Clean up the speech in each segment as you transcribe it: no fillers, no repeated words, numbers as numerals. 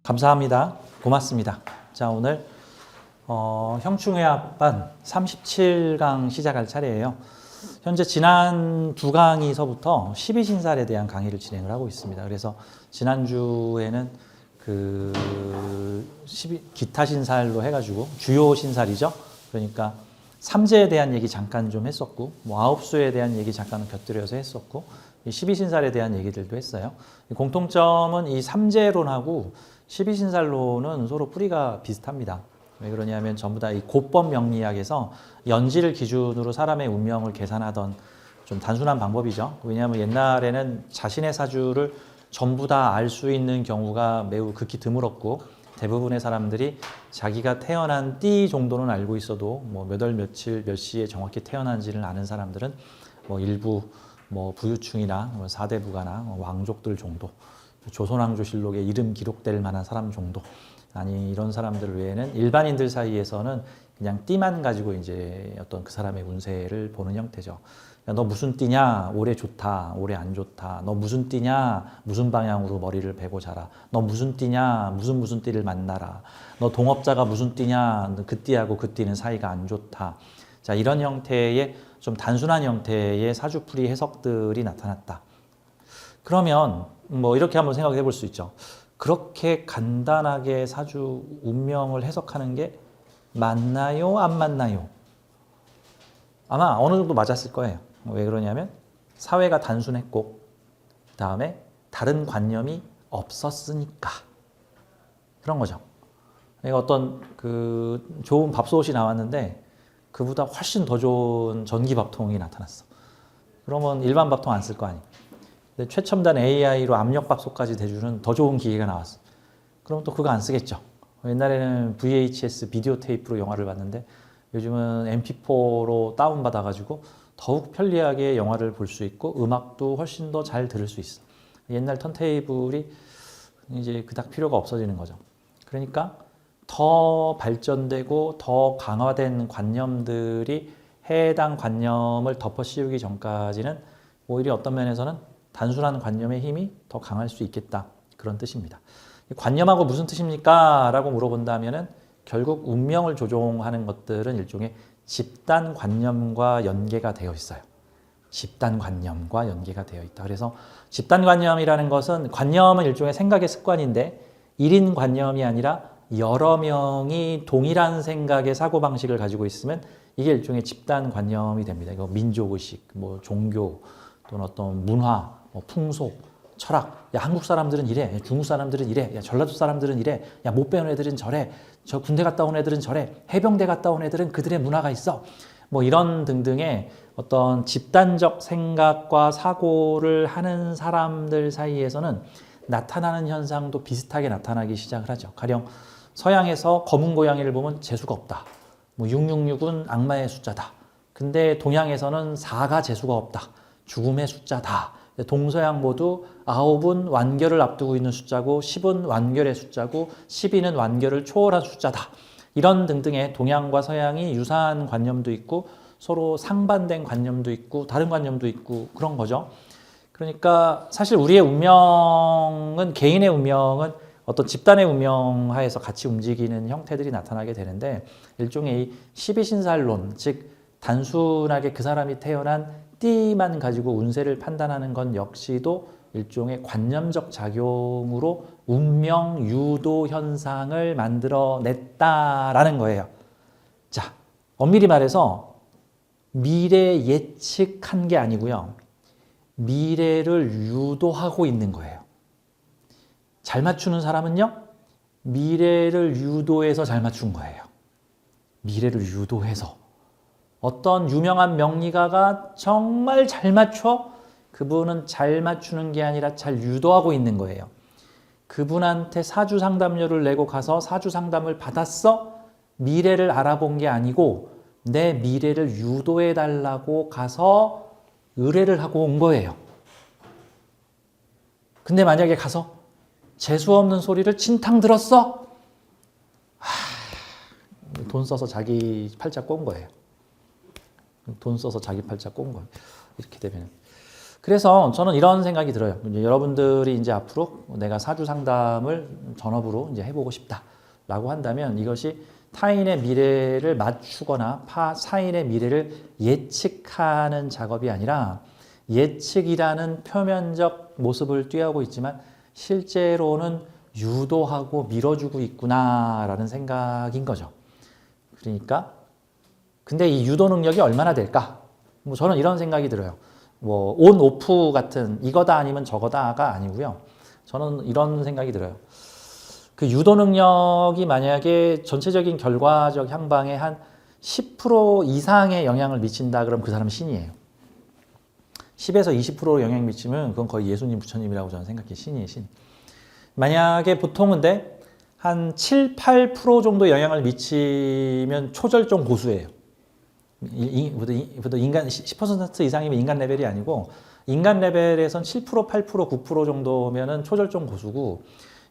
감사합니다. 고맙습니다. 자, 오늘 형충회합반 37강 시작할 차례예요. 현재 지난 두 강의서부터 12신살에 대한 강의를 진행을 하고 있습니다. 그래서 지난주에는 기타 신살로 해가지고 주요 신살이죠. 그러니까 삼재에 대한 얘기 잠깐 좀 했었고, 뭐 아홉수에 대한 얘기 잠깐 곁들여서 했었고, 이 12신살에 대한 얘기들도 했어요. 공통점은 이 삼재론하고 12신살론은 서로 뿌리가 비슷합니다. 왜 그러냐면 전부 다 이 고법 명리학에서 연지를 기준으로 사람의 운명을 계산하던 좀 단순한 방법이죠. 왜냐하면 옛날에는 자신의 사주를 전부 다 알 수 있는 경우가 매우 극히 드물었고, 대부분의 사람들이 자기가 태어난 띠 정도는 알고 있어도 뭐 몇 월 며칠 몇 시에 정확히 태어난지를 아는 사람들은 뭐 일부 뭐 부유층이나 뭐 사대부가나 왕족들 정도, 조선왕조실록에 이름 기록될 만한 사람 정도, 아니 이런 사람들 외에는 일반인들 사이에서는 그냥 띠만 가지고 이제 어떤 그 사람의 운세를 보는 형태죠. 너 무슨 띠냐? 올해 좋다. 올해 안 좋다. 너 무슨 띠냐? 무슨 방향으로 머리를 베고 자라. 너 무슨 띠냐? 무슨 띠를 만나라. 너 동업자가 무슨 띠냐? 그 띠하고 그 띠는 사이가 안 좋다. 자, 이런 형태의 좀 단순한 형태의 사주풀이 해석들이 나타났다. 그러면 뭐 이렇게 한번 생각해 볼 수 있죠. 그렇게 간단하게 사주 운명을 해석하는 게 맞나요? 안 맞나요? 아마 어느 정도 맞았을 거예요. 왜 그러냐면 사회가 단순했고, 그 다음에 다른 관념이 없었으니까 그런 거죠. 그러니까 어떤 그 좋은 밥솥이 나왔는데 그보다 훨씬 더 좋은 전기밥통이 나타났어. 그러면 일반 밥통 안 쓸 거 아니에요. 근데 최첨단 AI로 압력밥솥까지 대주는 더 좋은 기계가 나왔어. 그럼 또 그거 안 쓰겠죠. 옛날에는 VHS 비디오 테이프로 영화를 봤는데 요즘은 MP4로 다운받아가지고 더욱 편리하게 영화를 볼 수 있고 음악도 훨씬 더 잘 들을 수 있어. 옛날 턴테이블이 이제 그닥 필요가 없어지는 거죠. 그러니까 더 발전되고 더 강화된 관념들이 해당 관념을 덮어 씌우기 전까지는 오히려 어떤 면에서는 단순한 관념의 힘이 더 강할 수 있겠다, 그런 뜻입니다. 관념하고 무슨 뜻입니까? 라고 물어본다면은 결국 운명을 조종하는 것들은 일종의 집단 관념과 연계가 되어 있어요. 집단 관념과 연계가 되어 있다. 그래서 집단 관념이라는 것은, 관념은 일종의 생각의 습관인데 1인 관념이 아니라 여러 명이 동일한 생각의 사고방식을 가지고 있으면 이게 일종의 집단 관념이 됩니다. 이거 민족의식, 뭐 종교, 또는 어떤 문화, 뭐 풍속, 철학. 야, 한국 사람들은 이래. 야, 중국 사람들은 이래. 야, 전라도 사람들은 이래. 야, 못 배운 애들은 저래. 저 군대 갔다 온 애들은 저래. 해병대 갔다 온 애들은 그들의 문화가 있어. 뭐 이런 등등의 어떤 집단적 생각과 사고를 하는 사람들 사이에서는 나타나는 현상도 비슷하게 나타나기 시작을 하죠. 가령 서양에서 검은 고양이를 보면 재수가 없다. 뭐 666은 악마의 숫자다. 근데 동양에서는 4가 재수가 없다. 죽음의 숫자다. 동서양 모두 9은 완결을 앞두고 있는 숫자고 10은 완결의 숫자고 12는 완결을 초월한 숫자다. 이런 등등의 동양과 서양이 유사한 관념도 있고 서로 상반된 관념도 있고 다른 관념도 있고 그런 거죠. 그러니까 사실 우리의 운명은, 개인의 운명은 어떤 집단의 운명 하에서 같이 움직이는 형태들이 나타나게 되는데, 일종의 이 12신살론, 즉 단순하게 그 사람이 태어난 띠만 가지고 운세를 판단하는 건 역시도 일종의 관념적 작용으로 운명 유도 현상을 만들어냈다라는 거예요. 자, 엄밀히 말해서 미래 예측한 게 아니고요. 미래를 유도하고 있는 거예요. 잘 맞추는 사람은요, 미래를 유도해서 잘 맞춘 거예요. 미래를 유도해서. 어떤 유명한 명리가가 정말 잘 맞춰? 그분은 잘 맞추는 게 아니라 잘 유도하고 있는 거예요. 그분한테 사주 상담료를 내고 가서 사주 상담을 받았어? 미래를 알아본 게 아니고 내 미래를 유도해 달라고 가서 의뢰를 하고 온 거예요. 근데 만약에 가서 재수 없는 소리를 진탕 들었어? 돈 써서 자기 팔자 꼰 거예요. 돈 써서 자기 팔자 꼰 거예요. 이렇게 되면. 그래서 저는 이런 생각이 들어요. 이제 여러분들이 이제 앞으로 내가 사주 상담을 전업으로 이제 해보고 싶다라고 한다면 이것이 타인의 미래를 맞추거나 타인의 미래를 예측하는 작업이 아니라 예측이라는 표면적 모습을 띄하고 있지만 실제로는 유도하고 밀어주고 있구나라는 생각인 거죠. 그러니까 근데 이 유도 능력이 얼마나 될까? 뭐 저는 이런 생각이 들어요. 뭐 온 오프 같은 이거다 아니면 저거다가 아니고요. 저는 이런 생각이 들어요. 그 유도 능력이 만약에 전체적인 결과적 향방에 한 10% 이상의 영향을 미친다 그러면 그 사람은 신이에요. 10에서 20% 영향 미치면 그건 거의 예수님, 부처님이라고 저는 생각해요. 신이에요, 신. 만약에 보통은 한 7, 8% 정도 영향을 미치면 초절정 고수예요. 인간 10% 이상이면 인간 레벨이 아니고 인간 레벨에선 7%, 8%, 9% 정도면은 초절정 고수고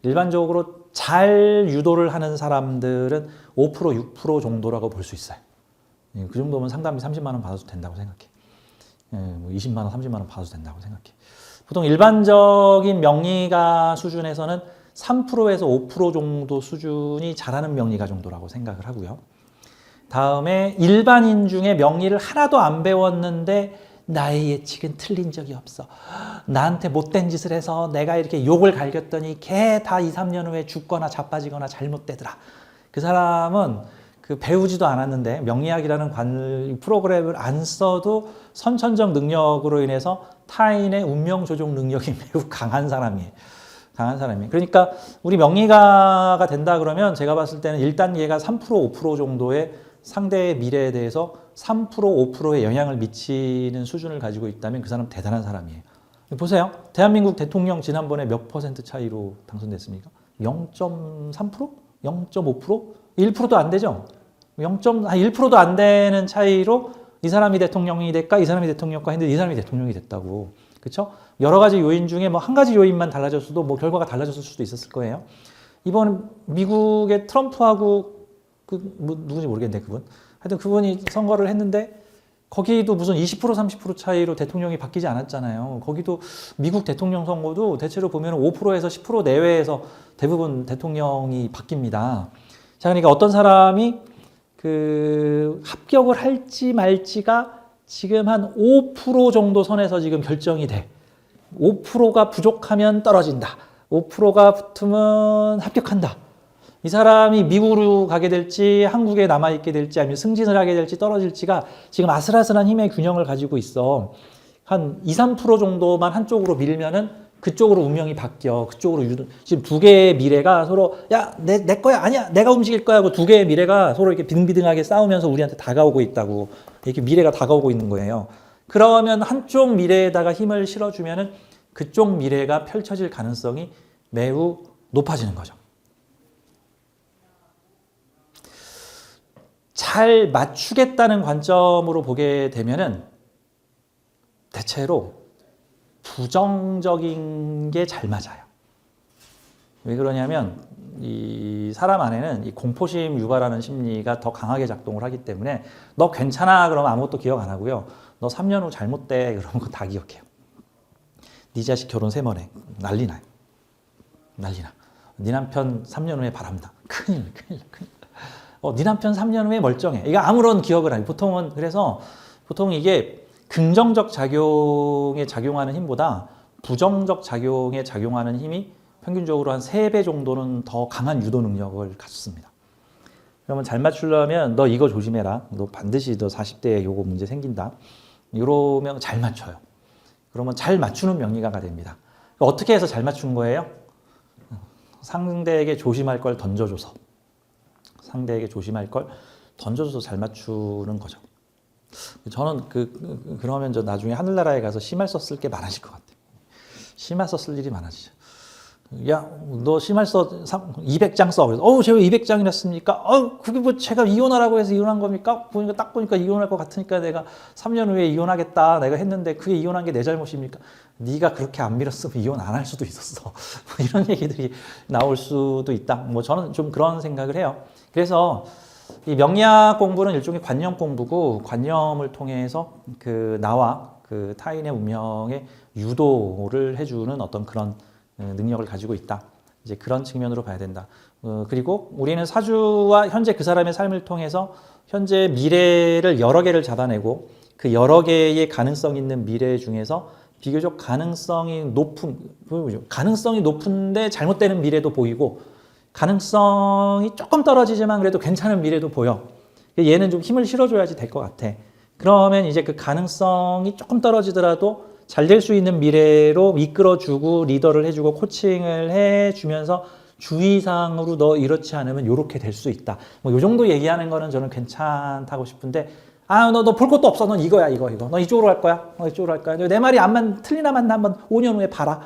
일반적으로 잘 유도를 하는 사람들은 5%, 6% 정도라고 볼 수 있어요. 그 정도면 상담비 30만 원 받아도 된다고 생각해. 뭐 20만 원, 30만 원 받아도 된다고 생각해. 보통 일반적인 명리가 수준에서는 3%에서 5% 정도 수준이 잘하는 명리가 정도라고 생각을 하고요. 다음에 일반인 중에 명리를 하나도 안 배웠는데 나의 예측은 틀린 적이 없어. 나한테 못된 짓을 해서 내가 이렇게 욕을 갈겼더니 걔 다 2, 3년 후에 죽거나 자빠지거나 잘못되더라. 그 사람은 그 배우지도 않았는데 명리학이라는 프로그램을 안 써도 선천적 능력으로 인해서 타인의 운명 조종 능력이 매우 강한 사람이에요. 강한 사람이. 그러니까 우리 명리가가 된다 그러면 제가 봤을 때는 1단계가 3%, 5% 정도의 상대의 미래에 대해서 3%, 5%의 영향을 미치는 수준을 가지고 있다면 그 사람 대단한 사람이에요. 보세요. 대한민국 대통령 지난번에 몇 퍼센트 차이로 당선됐습니까? 0.3%? 0.5%? 1%도 안 되죠? 1%도 안 되는 차이로 이 사람이 대통령이 될까? 이 사람이 대통령과 했는데 이 사람이 대통령이 됐다고. 그렇죠? 여러 가지 요인 중에 뭐 한 가지 요인만 달라졌어도 뭐 결과가 달라졌을 수도 있었을 거예요. 이번 미국의 트럼프하고 뭐 누군지 모르겠는데 그분. 하여튼 그분이 선거를 했는데 거기도 무슨 20% 30% 차이로 대통령이 바뀌지 않았잖아요. 거기도 미국 대통령 선거도 대체로 보면 5%에서 10% 내외에서 대부분 대통령이 바뀝니다. 자, 그러니까 어떤 사람이 그 합격을 할지 말지가 지금 한 5% 정도 선에서 지금 결정이 돼. 5%가 부족하면 떨어진다. 5%가 붙으면 합격한다. 이 사람이 미국으로 가게 될지 한국에 남아있게 될지 아니면 승진을 하게 될지 떨어질지가 지금 아슬아슬한 힘의 균형을 가지고 있어. 한 2, 3% 정도만 한쪽으로 밀면은 그쪽으로 운명이 바뀌어. 그쪽으로 지금 두 개의 미래가 서로 야, 내 거야. 아니야. 내가 움직일 거야 하고 두 개의 미래가 서로 이렇게 비등비등하게 싸우면서 우리한테 다가오고 있다고. 이렇게 미래가 다가오고 있는 거예요. 그러면 한쪽 미래에다가 힘을 실어주면은 그쪽 미래가 펼쳐질 가능성이 매우 높아지는 거죠. 잘 맞추겠다는 관점으로 보게 되면은 대체로 부정적인 게 잘 맞아요. 왜 그러냐면 이 사람 안에는 이 공포심 유발하는 심리가 더 강하게 작동을 하기 때문에 너 괜찮아 그러면 아무것도 기억 안 하고요. 너 3년 후 잘못돼 그러면 그거 다 기억해요. 네 자식 결혼 3번 해. 난리 나요. 난리 나. 네 남편 3년 후에 바람다. 큰일. 네 남편 3년 후에 멀쩡해. 이거 아무런 기억을 안 해. 보통은 그래서 보통 이게 긍정적 작용에 작용하는 힘보다 부정적 작용에 작용하는 힘이 평균적으로 한 3배 정도는 더 강한 유도 능력을 갖습니다. 그러면 잘 맞추려면 너 이거 조심해라. 너 반드시 너 40대에 요거 문제 생긴다. 이러면 잘 맞춰요. 그러면 잘 맞추는 명리가가 됩니다. 어떻게 해서 잘 맞춘 거예요? 상대에게 조심할 걸 던져줘서. 상대에게 조심할 걸 던져줘서 잘 맞추는 거죠. 저는 그러면 저 나중에 하늘나라에 가서 심할서 쓸 게 많아질 것 같아요. 심할서 쓸 일이 많아지죠. 야, 너 심할서 200장 써. 그래서 제가 200장이나 씁니까? 그게 뭐 제가 이혼하라고 해서 이혼한 겁니까? 딱 보니까 이혼할 것 같으니까 내가 3년 후에 이혼하겠다. 내가 했는데 그게 이혼한 게 내 잘못입니까? 네가 그렇게 안 밀었으면 이혼 안 할 수도 있었어. 이런 얘기들이 나올 수도 있다. 뭐 저는 좀 그런 생각을 해요. 그래서 이 명리학 공부는 일종의 관념 공부고 관념을 통해서 그 나와 그 타인의 운명에 유도를 해주는 어떤 그런 능력을 가지고 있다. 이제 그런 측면으로 봐야 된다. 그리고 우리는 사주와 현재 그 사람의 삶을 통해서 현재 미래를 여러 개를 잡아내고 그 여러 개의 가능성 있는 미래 중에서 비교적 가능성이 높은데 잘못되는 미래도 보이고 가능성이 조금 떨어지지만 그래도 괜찮은 미래도 보여. 얘는 좀 힘을 실어줘야지 될 것 같아. 그러면 이제 그 가능성이 조금 떨어지더라도 잘 될 수 있는 미래로 이끌어주고 리더를 해주고 코칭을 해주면서 주의사항으로 너 이렇지 않으면 이렇게 될 수 있다. 뭐 이 정도 얘기하는 거는 저는 괜찮다고 싶은데 너 볼 것도 없어. 넌 이거야 이거. 너 이쪽으로 갈 거야. 너 이쪽으로 갈 거야. 내 말이 틀리나 맞나 한번 5년 후에 봐라.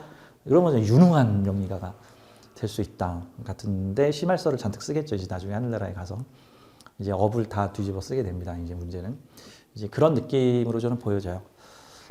이러면 유능한 명리가가 될 수 있다. 같은데 심할서를 잔뜩 쓰겠죠. 이제 나중에 하늘나라에 가서 이제 업을 다 뒤집어 쓰게 됩니다. 이제 문제는 이제 그런 느낌으로 저는 보여져요.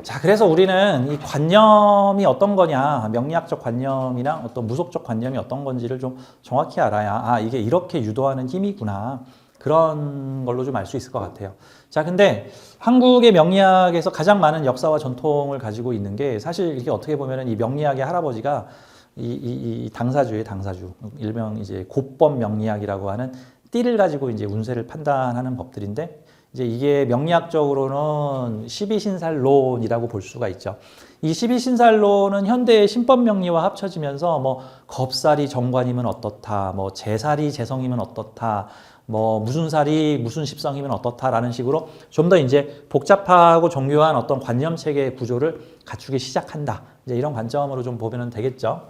자, 그래서 우리는 이 관념이 어떤 거냐, 명리학적 관념이나 어떤 무속적 관념이 어떤 건지를 좀 정확히 알아야 이게 이렇게 유도하는 힘이구나. 그런 걸로 좀 알 수 있을 것 같아요. 자, 근데 한국의 명리학에서 가장 많은 역사와 전통을 가지고 있는 게 사실 이게 어떻게 보면은 이 명리학의 할아버지가 이 당사주의 당사주, 일명 이제 곱법 명리학이라고 하는 띠를 가지고 이제 운세를 판단하는 법들인데 이제 이게 명리학적으로는 12신살론이라고 볼 수가 있죠. 이 12신살론은 현대의 신법 명리와 합쳐지면서 뭐 겁살이 정관이면 어떻다, 뭐 재살이 재성이면 어떻다, 뭐 무슨 살이 무슨 십성이면 어떻다라는 식으로 좀 더 이제 복잡하고 정교한 어떤 관념 체계 구조를 갖추기 시작한다. 이제 이런 관점으로 좀 보면 되겠죠.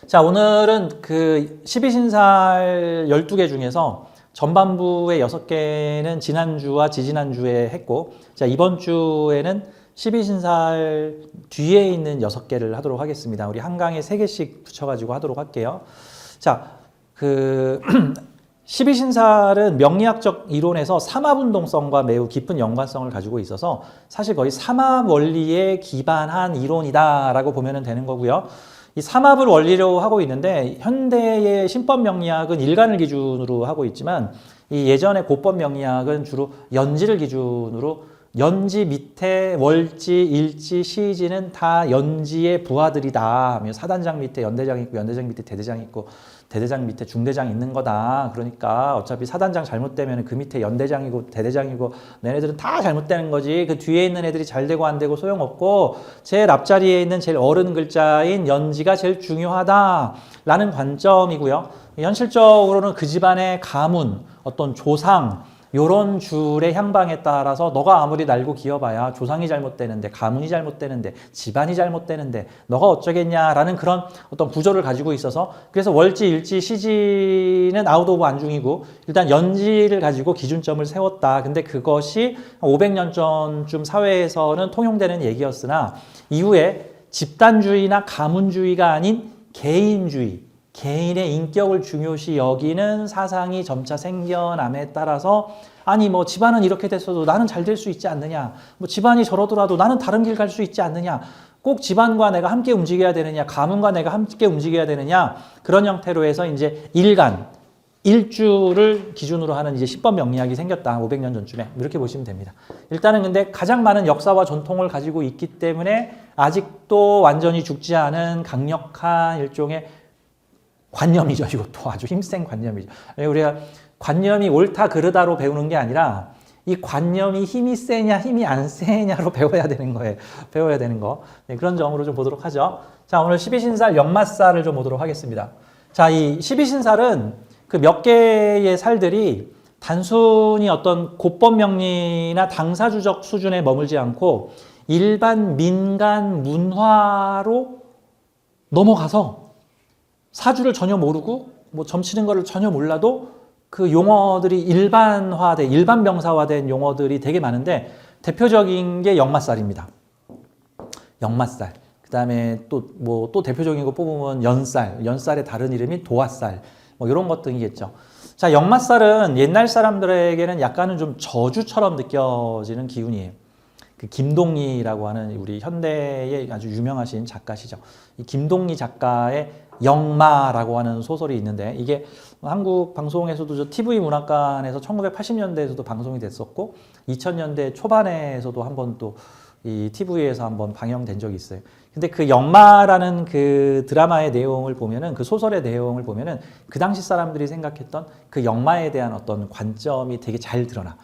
자, 오늘은 그 12신살 12개 중에서 전반부의 6개는 지난주와 지지난주에 했고, 자, 이번 주에는 12신살 뒤에 있는 6개를 하도록 하겠습니다. 우리 한강에 3개씩 붙여가지고 하도록 할게요. 자, 12신살은 명리학적 이론에서 삼합운동성과 매우 깊은 연관성을 가지고 있어서 사실 거의 삼합 원리에 기반한 이론이다라고 보면 되는 거고요. 이 삼합을 원리로 하고 있는데 현대의 신법 명리학은 일간을 기준으로 하고 있지만 이 예전의 고법 명리학은 주로 연지를 기준으로 연지 밑에 월지, 일지, 시지는 다 연지의 부하들이다. 사단장 밑에 연대장 있고 연대장 밑에 대대장 있고 대대장 밑에 중대장 있는 거다. 그러니까 어차피 사단장 잘못되면 그 밑에 연대장이고 대대장이고 너네들은 다 잘못되는 거지. 그 뒤에 있는 애들이 잘 되고 안 되고 소용없고 제일 앞자리에 있는 제일 어른 글자인 연지가 제일 중요하다라는 관점이고요. 현실적으로는 그 집안의 가문, 어떤 조상 요런 줄의 향방에 따라서 너가 아무리 날고 기어봐야 조상이 잘못되는데 가문이 잘못되는데 집안이 잘못되는데 너가 어쩌겠냐라는 그런 어떤 구조를 가지고 있어서 그래서 월지, 일지, 시지는 아웃 오브 안중이고 일단 연지를 가지고 기준점을 세웠다. 근데 그것이 500년 전쯤 사회에서는 통용되는 얘기였으나 이후에 집단주의나 가문주의가 아닌 개인주의 개인의 인격을 중요시 여기는 사상이 점차 생겨남에 따라서 아니 뭐 집안은 이렇게 됐어도 나는 잘 될 수 있지 않느냐 뭐 집안이 저러더라도 나는 다른 길 갈 수 있지 않느냐 꼭 집안과 내가 함께 움직여야 되느냐 가문과 내가 함께 움직여야 되느냐 그런 형태로 해서 이제 일간 일주를 기준으로 하는 이제 신법 명리학이 생겼다. 500년 전쯤에 이렇게 보시면 됩니다. 일단은 근데 가장 많은 역사와 전통을 가지고 있기 때문에 아직도 완전히 죽지 않은 강력한 일종의 관념이죠. 이것도 아주 힘센 관념이죠. 우리가 관념이 옳다 그르다로 배우는 게 아니라 이 관념이 힘이 세냐 힘이 안 세냐로 배워야 되는 거예요. 배워야 되는 거. 네, 그런 점으로 좀 보도록 하죠. 자, 오늘 12신살 역마살을 좀 보도록 하겠습니다. 자, 이 12신살은 그 몇 개의 살들이 단순히 어떤 고법 명리나 당사주적 수준에 머물지 않고 일반 민간 문화로 넘어가서 사주를 전혀 모르고 뭐 점치는 거를 전혀 몰라도 그 용어들이 일반 명사화된 용어들이 되게 많은데 대표적인 게 역마살입니다. 역마살. 그다음에 또 대표적인 거 뽑으면 연살의 다른 이름이 도화살. 뭐 이런 것 등이겠죠. 자, 역마살은 옛날 사람들에게는 약간은 좀 저주처럼 느껴지는 기운이에요. 그 김동리라고 하는 우리 현대의 아주 유명하신 작가시죠. 이 김동리 작가의 영마라고 하는 소설이 있는데 이게 한국 방송에서도 저 TV 문학관에서 1980년대에서도 방송이 됐었고 2000년대 초반에서도 한번 또 이 TV에서 한번 방영된 적이 있어요. 근데 그 영마라는 그 드라마의 내용을 보면은 그 소설의 내용을 보면은 그 당시 사람들이 생각했던 그 영마에 대한 어떤 관점이 되게 잘 드러나.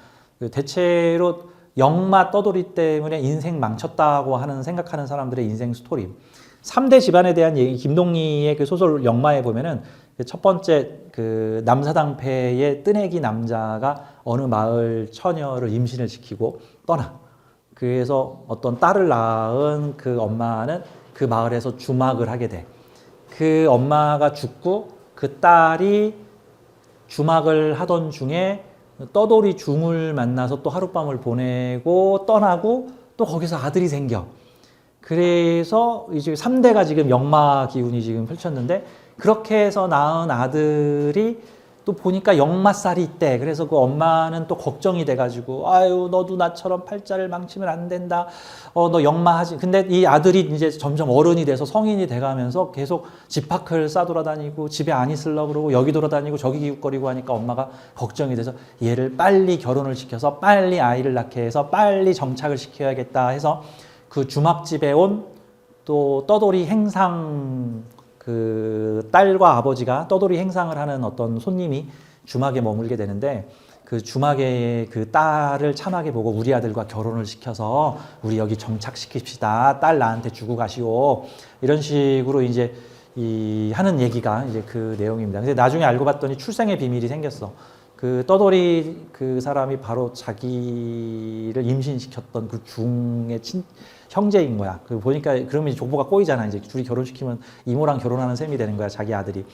대체로 영마 떠돌이 때문에 인생 망쳤다고 하는 생각하는 사람들의 인생 스토리. 3대 집안에 대한 얘기, 김동리의 그 소설 영마에 보면은 첫 번째 그 남사당패의 뜨내기 남자가 어느 마을 처녀를 임신을 시키고 떠나. 그래서 어떤 딸을 낳은 그 엄마는 그 마을에서 주막을 하게 돼. 그 엄마가 죽고 그 딸이 주막을 하던 중에 떠돌이 중을 만나서 또 하룻밤을 보내고 떠나고 또 거기서 아들이 생겨. 그래서 이제 3대가 지금 역마 기운이 지금 펼쳤는데 그렇게 해서 낳은 아들이 또 보니까 역마살이 있대. 그래서 그 엄마는 또 걱정이 돼가지고 아유 너도 나처럼 팔자를 망치면 안 된다. 너 역마하지. 근데 이 아들이 이제 점점 어른이 돼서 성인이 돼가면서 계속 집 밖을 싸돌아다니고 집에 안 있으려고 그러고 여기 돌아다니고 저기 기웃거리고 하니까 엄마가 걱정이 돼서 얘를 빨리 결혼을 시켜서 빨리 아이를 낳게 해서 빨리 정착을 시켜야겠다 해서 그 주막집에 온 또 떠돌이 행상 그 딸과 아버지가 떠돌이 행상을 하는 어떤 손님이 주막에 머물게 되는데 그 주막에 그 딸을 참하게 보고 우리 아들과 결혼을 시켜서 우리 여기 정착시킵시다. 딸 나한테 주고 가시오. 이런 식으로 이제 이 하는 얘기가 이제 그 내용입니다. 근데 나중에 알고 봤더니 출생의 비밀이 생겼어. 그 떠돌이 그 사람이 바로 자기를 임신시켰던 그 중의 형제인 거야. 그 보니까 그러면 이제 족보가 꼬이잖아. 이제 둘이 결혼시키면 이모랑 결혼하는 셈이 되는 거야. 자기 아들이.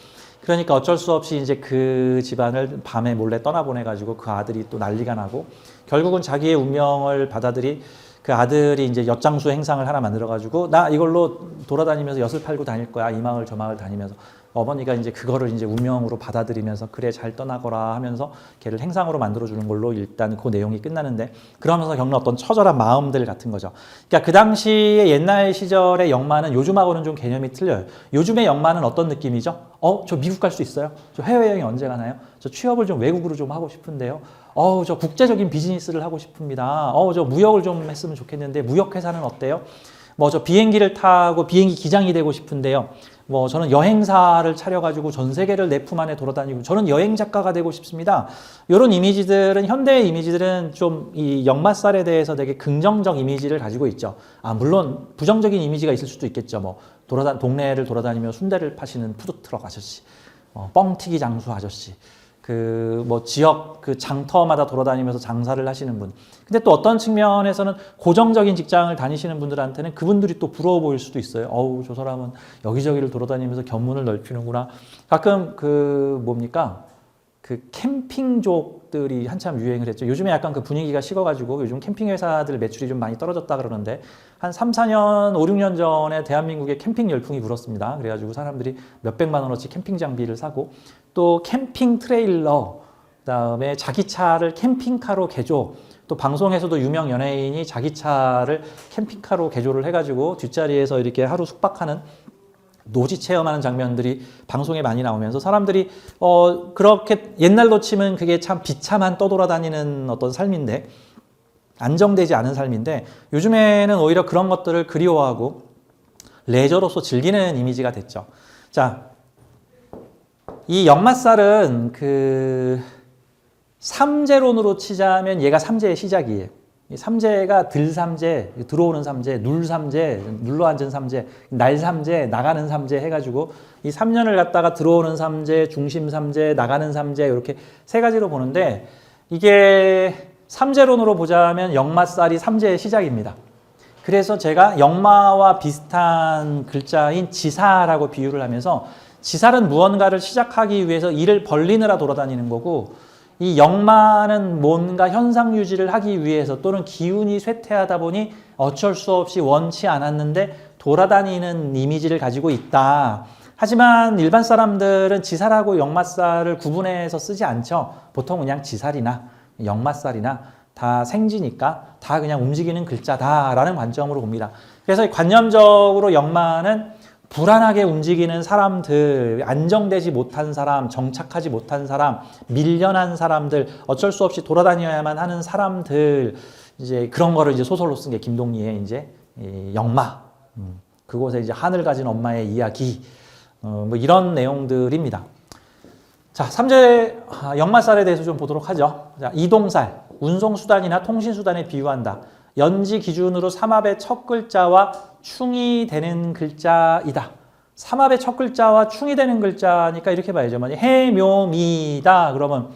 그러니까 어쩔 수 없이 이제 그 집안을 밤에 몰래 떠나보내가지고 그 아들이 또 난리가 나고 결국은 자기의 운명을 받아들이 그 아들이 이제 엿장수 행상을 하나 만들어가지고 나 이걸로 돌아다니면서 엿을 팔고 다닐 거야. 이 마을 저 마을 다니면서. 어머니가 이제 그거를 이제 운명으로 받아들이면서 그래 잘 떠나거라 하면서 걔를 행상으로 만들어주는 걸로 일단 그 내용이 끝나는데 그러면서 겪는 어떤 처절한 마음들 같은 거죠. 그러니까 그 당시에 옛날 시절의 역마는 요즘하고는 좀 개념이 틀려요. 요즘의 역마는 어떤 느낌이죠? 저 미국 갈 수 있어요? 저 해외여행 언제 가나요? 저 취업을 좀 외국으로 좀 하고 싶은데요. 저 국제적인 비즈니스를 하고 싶습니다. 저 무역을 좀 했으면 좋겠는데 무역회사는 어때요? 저 비행기를 타고 비행기 기장이 되고 싶은데요. 저는 여행사를 차려가지고 전 세계를 내 품 안에 돌아다니고 저는 여행 작가가 되고 싶습니다. 이런 이미지들은 현대의 이미지들은 좀 이 역마살에 대해서 되게 긍정적 이미지를 가지고 있죠. 물론 부정적인 이미지가 있을 수도 있겠죠. 동네를 돌아다니며 순대를 파시는 푸드트럭 아저씨, 뻥튀기 장수 아저씨. 지역 그 장터마다 돌아다니면서 장사를 하시는 분. 근데 또 어떤 측면에서는 고정적인 직장을 다니시는 분들한테는 그분들이 또 부러워 보일 수도 있어요. 저 사람은 여기저기를 돌아다니면서 견문을 넓히는구나. 가끔 그 캠핑족들이 한참 유행을 했죠. 요즘에 약간 그 분위기가 식어가지고 요즘 캠핑 회사들 매출이 좀 많이 떨어졌다 그러는데 한 3, 4년, 5, 6년 전에 대한민국에 캠핑 열풍이 불었습니다. 그래가지고 사람들이 몇백만 원어치 캠핑 장비를 사고 또 캠핑 트레일러, 그다음에 자기 차를 캠핑카로 개조, 또 방송에서도 유명 연예인이 자기 차를 캠핑카로 개조를 해가지고 뒷자리에서 이렇게 하루 숙박하는 노지 체험하는 장면들이 방송에 많이 나오면서 사람들이 그렇게 옛날로 치면 그게 참 비참한 떠돌아다니는 어떤 삶인데 안정되지 않은 삶인데 요즘에는 오히려 그런 것들을 그리워하고 레저로서 즐기는 이미지가 됐죠. 자, 이 역마살은 그 삼재론으로 치자면 얘가 삼재의 시작이에요. 이 삼재가 들삼재, 들어오는 삼재, 눌삼재, 눌러앉은 삼재, 날삼재, 나가는 삼재 해가지고 이 3년을 갖다가 들어오는 삼재, 중심 삼재, 나가는 삼재 이렇게 세 가지로 보는데 이게 삼재론으로 보자면 역마살이 삼재의 시작입니다. 그래서 제가 역마와 비슷한 글자인 지사라고 비유를 하면서 지살은 무언가를 시작하기 위해서 일을 벌리느라 돌아다니는 거고 이 역마는 뭔가 현상 유지를 하기 위해서 또는 기운이 쇠퇴하다 보니 어쩔 수 없이 원치 않았는데 돌아다니는 이미지를 가지고 있다. 하지만 일반 사람들은 지살하고 역마살을 구분해서 쓰지 않죠. 보통 그냥 지살이나 역마살이나 다 생지니까 다 그냥 움직이는 글자다라는 관점으로 봅니다. 그래서 관념적으로 역마는 불안하게 움직이는 사람들, 안정되지 못한 사람, 정착하지 못한 사람, 밀려난 사람들, 어쩔 수 없이 돌아다녀야만 하는 사람들, 이제 그런 거를 이제 소설로 쓴 게 김동리의 이제 역마. 그곳에 이제 한을 가진 엄마의 이야기. 뭐 이런 내용들입니다. 자, 3제 역마살에 대해서 좀 보도록 하죠. 자, 이동살, 운송수단이나 통신수단에 비유한다. 연지 기준으로 삼합의 첫 글자와 충이 되는 글자이다. 삼합의 첫 글자와 충이 되는 글자니까 이렇게 봐야죠. 만약 해묘미다 그러면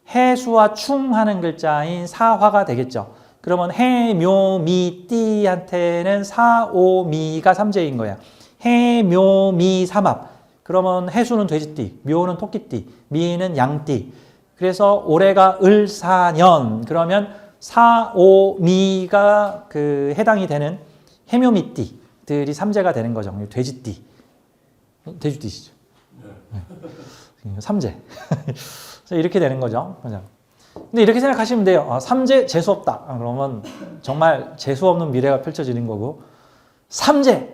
해수와 충하는 글자인 사화가 되겠죠. 그러면 해묘미띠한테는 사오미가 삼재인 거야. 해묘미 삼합. 그러면 해수는 돼지띠, 묘는 토끼띠, 미는 양띠. 그래서 올해가 을사년. 그러면 사오미가 그 해당이 되는 해묘미띠들이 삼재가 되는 거죠. 돼지띠. 돼지띠시죠. 네. 삼재. 이렇게 되는 거죠. 근데 이렇게 생각하시면 돼요. 삼재 재수 없다. 그러면 정말 재수 없는 미래가 펼쳐지는 거고, 삼재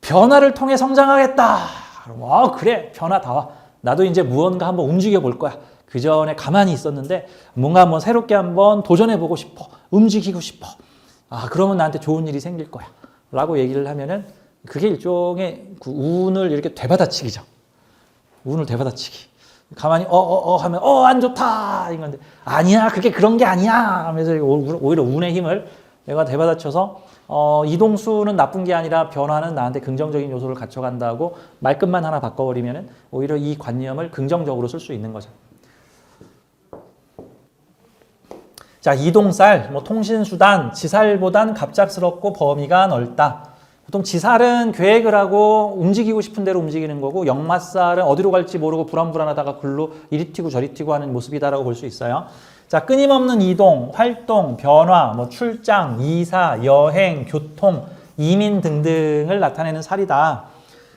변화를 통해 성장하겠다. 그럼 그래 변화 다 와. 나도 이제 무언가 한번 움직여 볼 거야. 그 전에 가만히 있었는데 뭔가 한번 새롭게 한번 도전해 보고 싶어. 움직이고 싶어. 그러면 나한테 좋은 일이 생길 거야. 라고 얘기를 하면은 그게 일종의 그 운을 이렇게 되받아치기죠. 운을 되받아치기. 가만히 하면 안 좋다 이건데 아니야 그게 그런 게 아니야 하면서 오히려 운의 힘을 내가 되받아쳐서 이동수는 나쁜 게 아니라 변화는 나한테 긍정적인 요소를 갖춰간다고 말끝만 하나 바꿔버리면은 오히려 이 관념을 긍정적으로 쓸 수 있는 거죠. 자, 이동살, 통신수단, 지살보단 갑작스럽고 범위가 넓다. 보통 지살은 계획을 하고 움직이고 싶은 대로 움직이는 거고 역마살은 어디로 갈지 모르고 불안불안하다가 글로 이리 튀고 저리 튀고 하는 모습이다라고 볼 수 있어요. 자, 끊임없는 이동, 활동, 변화, 출장, 이사, 여행, 교통, 이민 등등을 나타내는 살이다.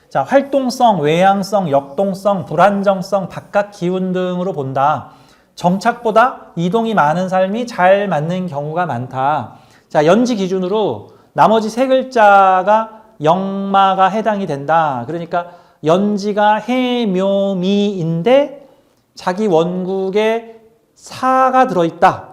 자, 활동성, 외향성, 역동성, 불안정성, 바깥 기운 등으로 본다. 정착보다 이동이 많은 삶이 잘 맞는 경우가 많다. 자, 연지 기준으로 나머지 세 글자가 역마가 해당이 된다. 그러니까 연지가 해묘미인데 자기 원국에 사가 들어있다.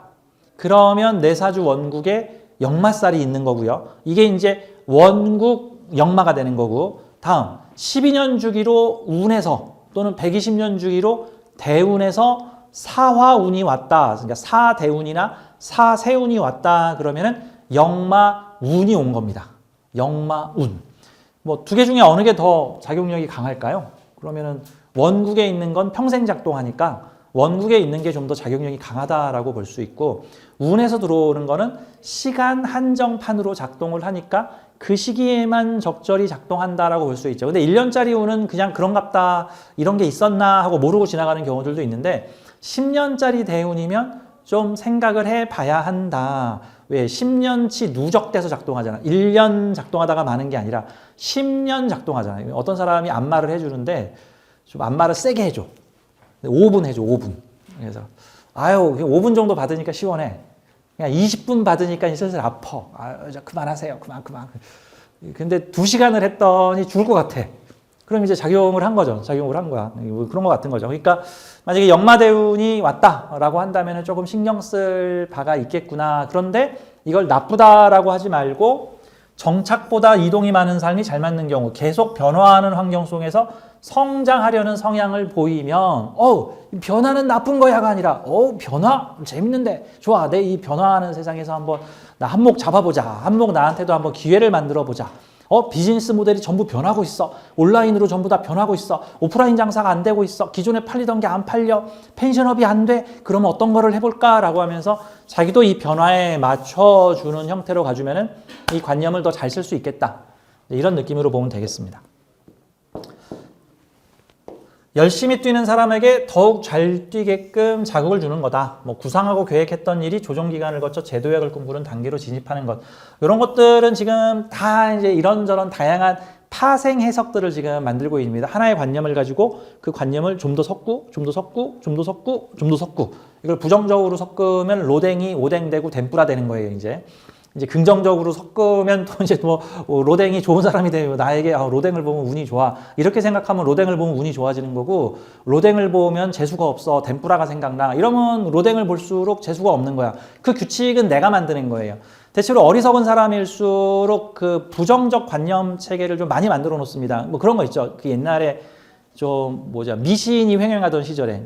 그러면 내사주 원국에 역마살이 있는 거고요. 이게 이제 원국 역마가 되는 거고, 다음 12년 주기로 운에서 또는 120년 주기로 대운에서 사화운이 왔다. 그러니까 사대운이나 사세운이 왔다. 그러면은 역마운이 온 겁니다. 역마운. 두 개 중에 어느 게 더 작용력이 강할까요? 그러면은 원국에 있는 건 평생 작동하니까 원국에 있는 게 좀 더 작용력이 강하다라고 볼 수 있고, 운에서 들어오는 거는 시간 한정판으로 작동을 하니까 그 시기에만 적절히 작동한다라고 볼 수 있죠. 근데 1년짜리 운은 그냥 그런갑다 이런 게 있었나 하고 모르고 지나가는 경우들도 있는데 10년짜리 대운이면 좀 생각을 해봐야 한다. 왜? 10년치 누적돼서 작동하잖아. 1년 작동하다가 마는 게 아니라 10년 작동하잖아요. 어떤 사람이 안마를 해주는데 좀 안마를 세게 해줘. 5분 해줘, 5분. 그래서 5분 정도 받으니까 시원해. 그냥 20분 받으니까 슬슬 아파. 그만하세요. 그만. 근데 2시간을 했더니 죽을 것 같아. 그럼 이제 작용을 한 거죠. 작용을 한 거야. 그런 것 같은 거죠. 그러니까 만약에 역마대운이 왔다라고 한다면 조금 신경 쓸 바가 있겠구나. 그런데 이걸 나쁘다라고 하지 말고 정착보다 이동이 많은 삶이 잘 맞는 경우, 계속 변화하는 환경 속에서 성장하려는 성향을 보이면 변화는 나쁜 거야가 아니라 변화 재밌는데 좋아. 내 이 변화하는 세상에서 한번 나 한몫 잡아보자. 한몫 나한테도 한번 기회를 만들어 보자. 비즈니스 모델이 전부 변하고 있어. 온라인으로 전부 다 변하고 있어. 오프라인 장사가 안 되고 있어. 기존에 팔리던 게 안 팔려. 펜션업이 안 돼. 그러면 어떤 거를 해볼까라고 하면서 자기도 이 변화에 맞춰주는 형태로 가주면은 이 관념을 더 잘 쓸 수 있겠다. 이런 느낌으로 보면 되겠습니다. 열심히 뛰는 사람에게 더욱 잘 뛰게끔 자극을 주는 거다. 구상하고 계획했던 일이 조정 기간을 거쳐 제도약을 꿈꾸는 단계로 진입하는 것. 이런 것들은 지금 다 이제 이런저런 다양한 파생 해석들을 지금 만들고 있습니다. 하나의 관념을 가지고 그 관념을 좀 더 섞고, 좀 더 섞고, 좀 더 섞고, 좀 더 섞고. 이걸 부정적으로 섞으면 로댕이 오뎅 되고 덴뿌라 되는 거예요, 이제. 이제 긍정적으로 섞으면 또 이제 뭐 로댕이 좋은 사람이 되면 나에게 로댕을 보면 운이 좋아. 이렇게 생각하면 로댕을 보면 운이 좋아지는 거고, 로댕을 보면 재수가 없어. 덴뿌라가 생각나. 이러면 로댕을 볼수록 재수가 없는 거야. 그 규칙은 내가 만드는 거예요. 대체로 어리석은 사람일수록 그 부정적 관념 체계를 좀 많이 만들어 놓습니다. 뭐 그런 거 있죠. 그 옛날에 좀 미신이 횡행하던 시절에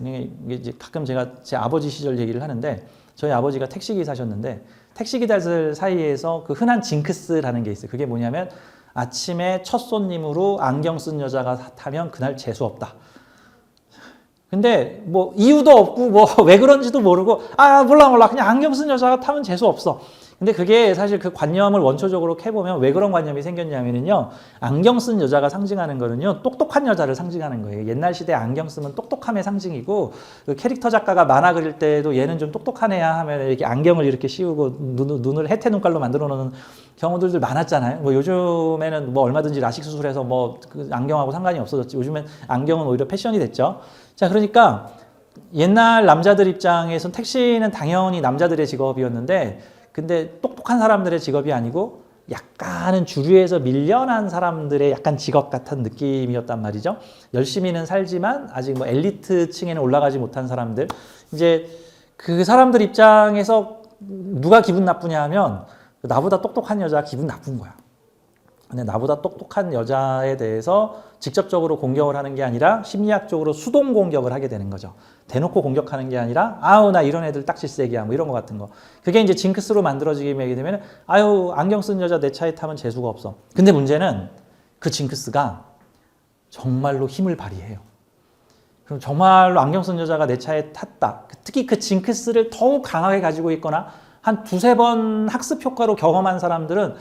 이제 가끔 제가 제 아버지 시절 얘기를 하는데, 저희 아버지가 택시기사셨는데 택시기사들 사이에서 그 흔한 징크스라는 게 있어요. 그게 뭐냐면 아침에 첫 손님으로 안경 쓴 여자가 타면 그날 재수 없다. 근데 뭐 이유도 없고 뭐 왜 그런지도 모르고 몰라 그냥 안경 쓴 여자가 타면 재수 없어. 근데 그게 사실 그 관념을 원초적으로 캐보면 왜 그런 관념이 생겼냐면요, 안경 쓴 여자가 상징하는 거는요 똑똑한 여자를 상징하는 거예요. 옛날 시대에 안경 쓰면 똑똑함의 상징이고, 그 캐릭터 작가가 만화 그릴 때도 얘는 좀 똑똑한 애야 하면 이렇게 안경을 이렇게 씌우고 눈을 해태 눈깔로 만들어 놓는 경우들도 많았잖아요. 뭐 요즘에는 뭐 얼마든지 라식 수술해서 뭐 그 안경하고 상관이 없어졌지. 요즘엔 안경은 오히려 패션이 됐죠. 자, 그러니까 옛날 남자들 입장에선 택시는 당연히 남자들의 직업이었는데, 근데 똑똑한 사람들의 직업이 아니고 약간은 주류에서 밀려난 사람들의 약간 직업 같은 느낌이었단 말이죠. 열심히는 살지만 아직 뭐 엘리트층에는 올라가지 못한 사람들. 이제 그 사람들 입장에서 누가 기분 나쁘냐 하면 나보다 똑똑한 여자가 기분 나쁜 거야. 근데 나보다 똑똑한 여자에 대해서 직접적으로 공격을 하는 게 아니라 심리학적으로 수동 공격을 하게 되는 거죠. 대놓고 공격하는 게 아니라 나 이런 애들 딱질색이야 뭐 이런 거 같은 거. 그게 이제 징크스로 만들어지게 되면 안경 쓴 여자 내 차에 타면 재수가 없어. 근데 문제는 그 징크스가 정말로 힘을 발휘해요. 그럼 정말로 안경 쓴 여자가 내 차에 탔다. 특히 그 징크스를 더욱 강하게 가지고 있거나 한 두세 번 학습 효과로 경험한 사람들은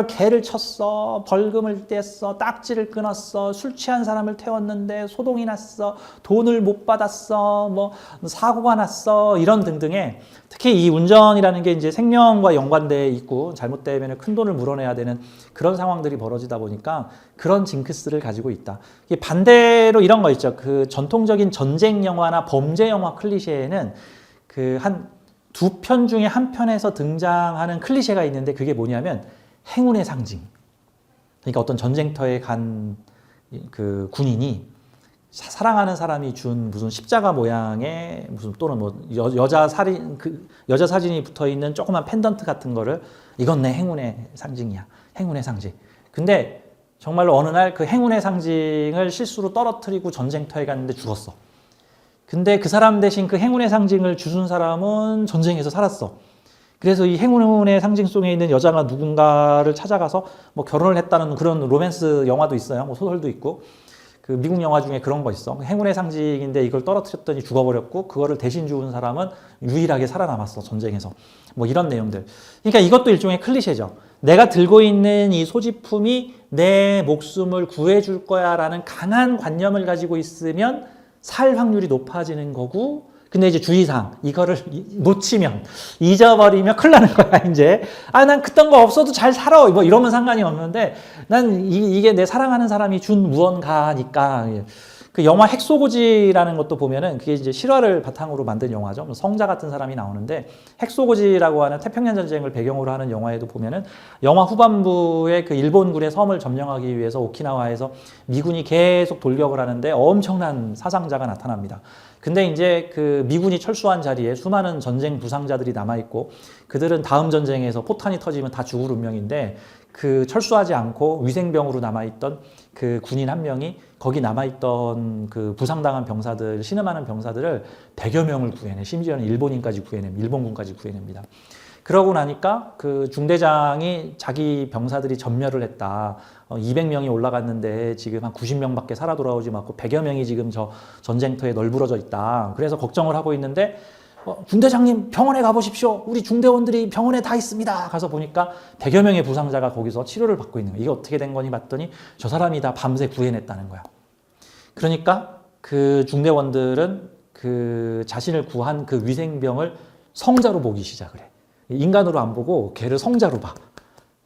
개를 쳤어, 벌금을 뗐어, 딱지를 끊었어, 술 취한 사람을 태웠는데 소동이 났어, 돈을 못 받았어, 뭐 사고가 났어, 이런 등등의, 특히 이 운전이라는 게 이제 생명과 연관돼 있고 잘못되면 큰 돈을 물어내야 되는 그런 상황들이 벌어지다 보니까 그런 징크스를 가지고 있다. 이게 반대로 이런 거 있죠. 그 전통적인 전쟁 영화나 범죄 영화 클리셰에는 그 한 두 편 중에 한 편에서 등장하는 클리셰가 있는데, 그게 뭐냐면 행운의 상징. 그러니까 어떤 전쟁터에 간 그 군인이 사랑하는 사람이 준 무슨 십자가 모양의 무슨 또는 뭐 여자 사진이 붙어 있는 조그만 펜던트 같은 거를, 이건 내 행운의 상징이야. 행운의 상징. 근데 정말로 어느 날 그 행운의 상징을 실수로 떨어뜨리고 전쟁터에 갔는데 죽었어. 근데 그 사람 대신 그 행운의 상징을 주순 사람은 전쟁에서 살았어. 그래서 이 행운의 상징 속에 있는 여자가 누군가를 찾아가서 뭐 결혼을 했다는 그런 로맨스 영화도 있어요. 뭐 소설도 있고. 그 미국 영화 중에 그런 거 있어. 행운의 상징인데 이걸 떨어뜨렸더니 죽어버렸고, 그거를 대신 주운 사람은 유일하게 살아남았어, 전쟁에서. 뭐 이런 내용들. 그러니까 이것도 일종의 클리셰죠. 내가 들고 있는 이 소지품이 내 목숨을 구해줄 거야 라는 강한 관념을 가지고 있으면 살 확률이 높아지는 거고, 근데 이제 주의사항, 이거를 놓치면, 잊어버리면 큰일 나는 거야, 이제. 난 그딴 거 없어도 잘 살아. 뭐 이러면 상관이 없는데, 난 이게 내 사랑하는 사람이 준 무언가니까. 그 영화 핵소고지라는 것도 보면은 그게 이제 실화를 바탕으로 만든 영화죠. 성자 같은 사람이 나오는데, 핵소고지라고 하는 태평양 전쟁을 배경으로 하는 영화에도 보면은 영화 후반부에 그 일본군의 섬을 점령하기 위해서 오키나와에서 미군이 계속 돌격을 하는데 엄청난 사상자가 나타납니다. 근데 이제 그 미군이 철수한 자리에 수많은 전쟁 부상자들이 남아있고, 그들은 다음 전쟁에서 포탄이 터지면 다 죽을 운명인데, 그 철수하지 않고 위생병으로 남아있던 그 군인 한 명이 거기 남아있던 그 부상당한 병사들, 신음하는 병사들을 100여 명을 구해내. 심지어는 일본인까지 구해냅니다. 일본군까지 구해냅니다. 그러고 나니까 그 중대장이 자기 병사들이 전멸을 했다. 200명이 올라갔는데 지금 한 90명밖에 살아 돌아오지 않고 100여 명이 지금 저 전쟁터에 널브러져 있다. 그래서 걱정을 하고 있는데, 중대장님 병원에 가보십시오. 우리 중대원들이 병원에 다 있습니다. 가서 보니까 100여 명의 부상자가 거기서 치료를 받고 있는 거예요. 이게 어떻게 된 거니 봤더니 저 사람이 다 밤새 구해냈다는 거야. 그러니까 그 중대원들은 그 자신을 구한 그 위생병을 성자로 보기 시작을 해. 인간으로 안 보고 걔를 성자로 봐.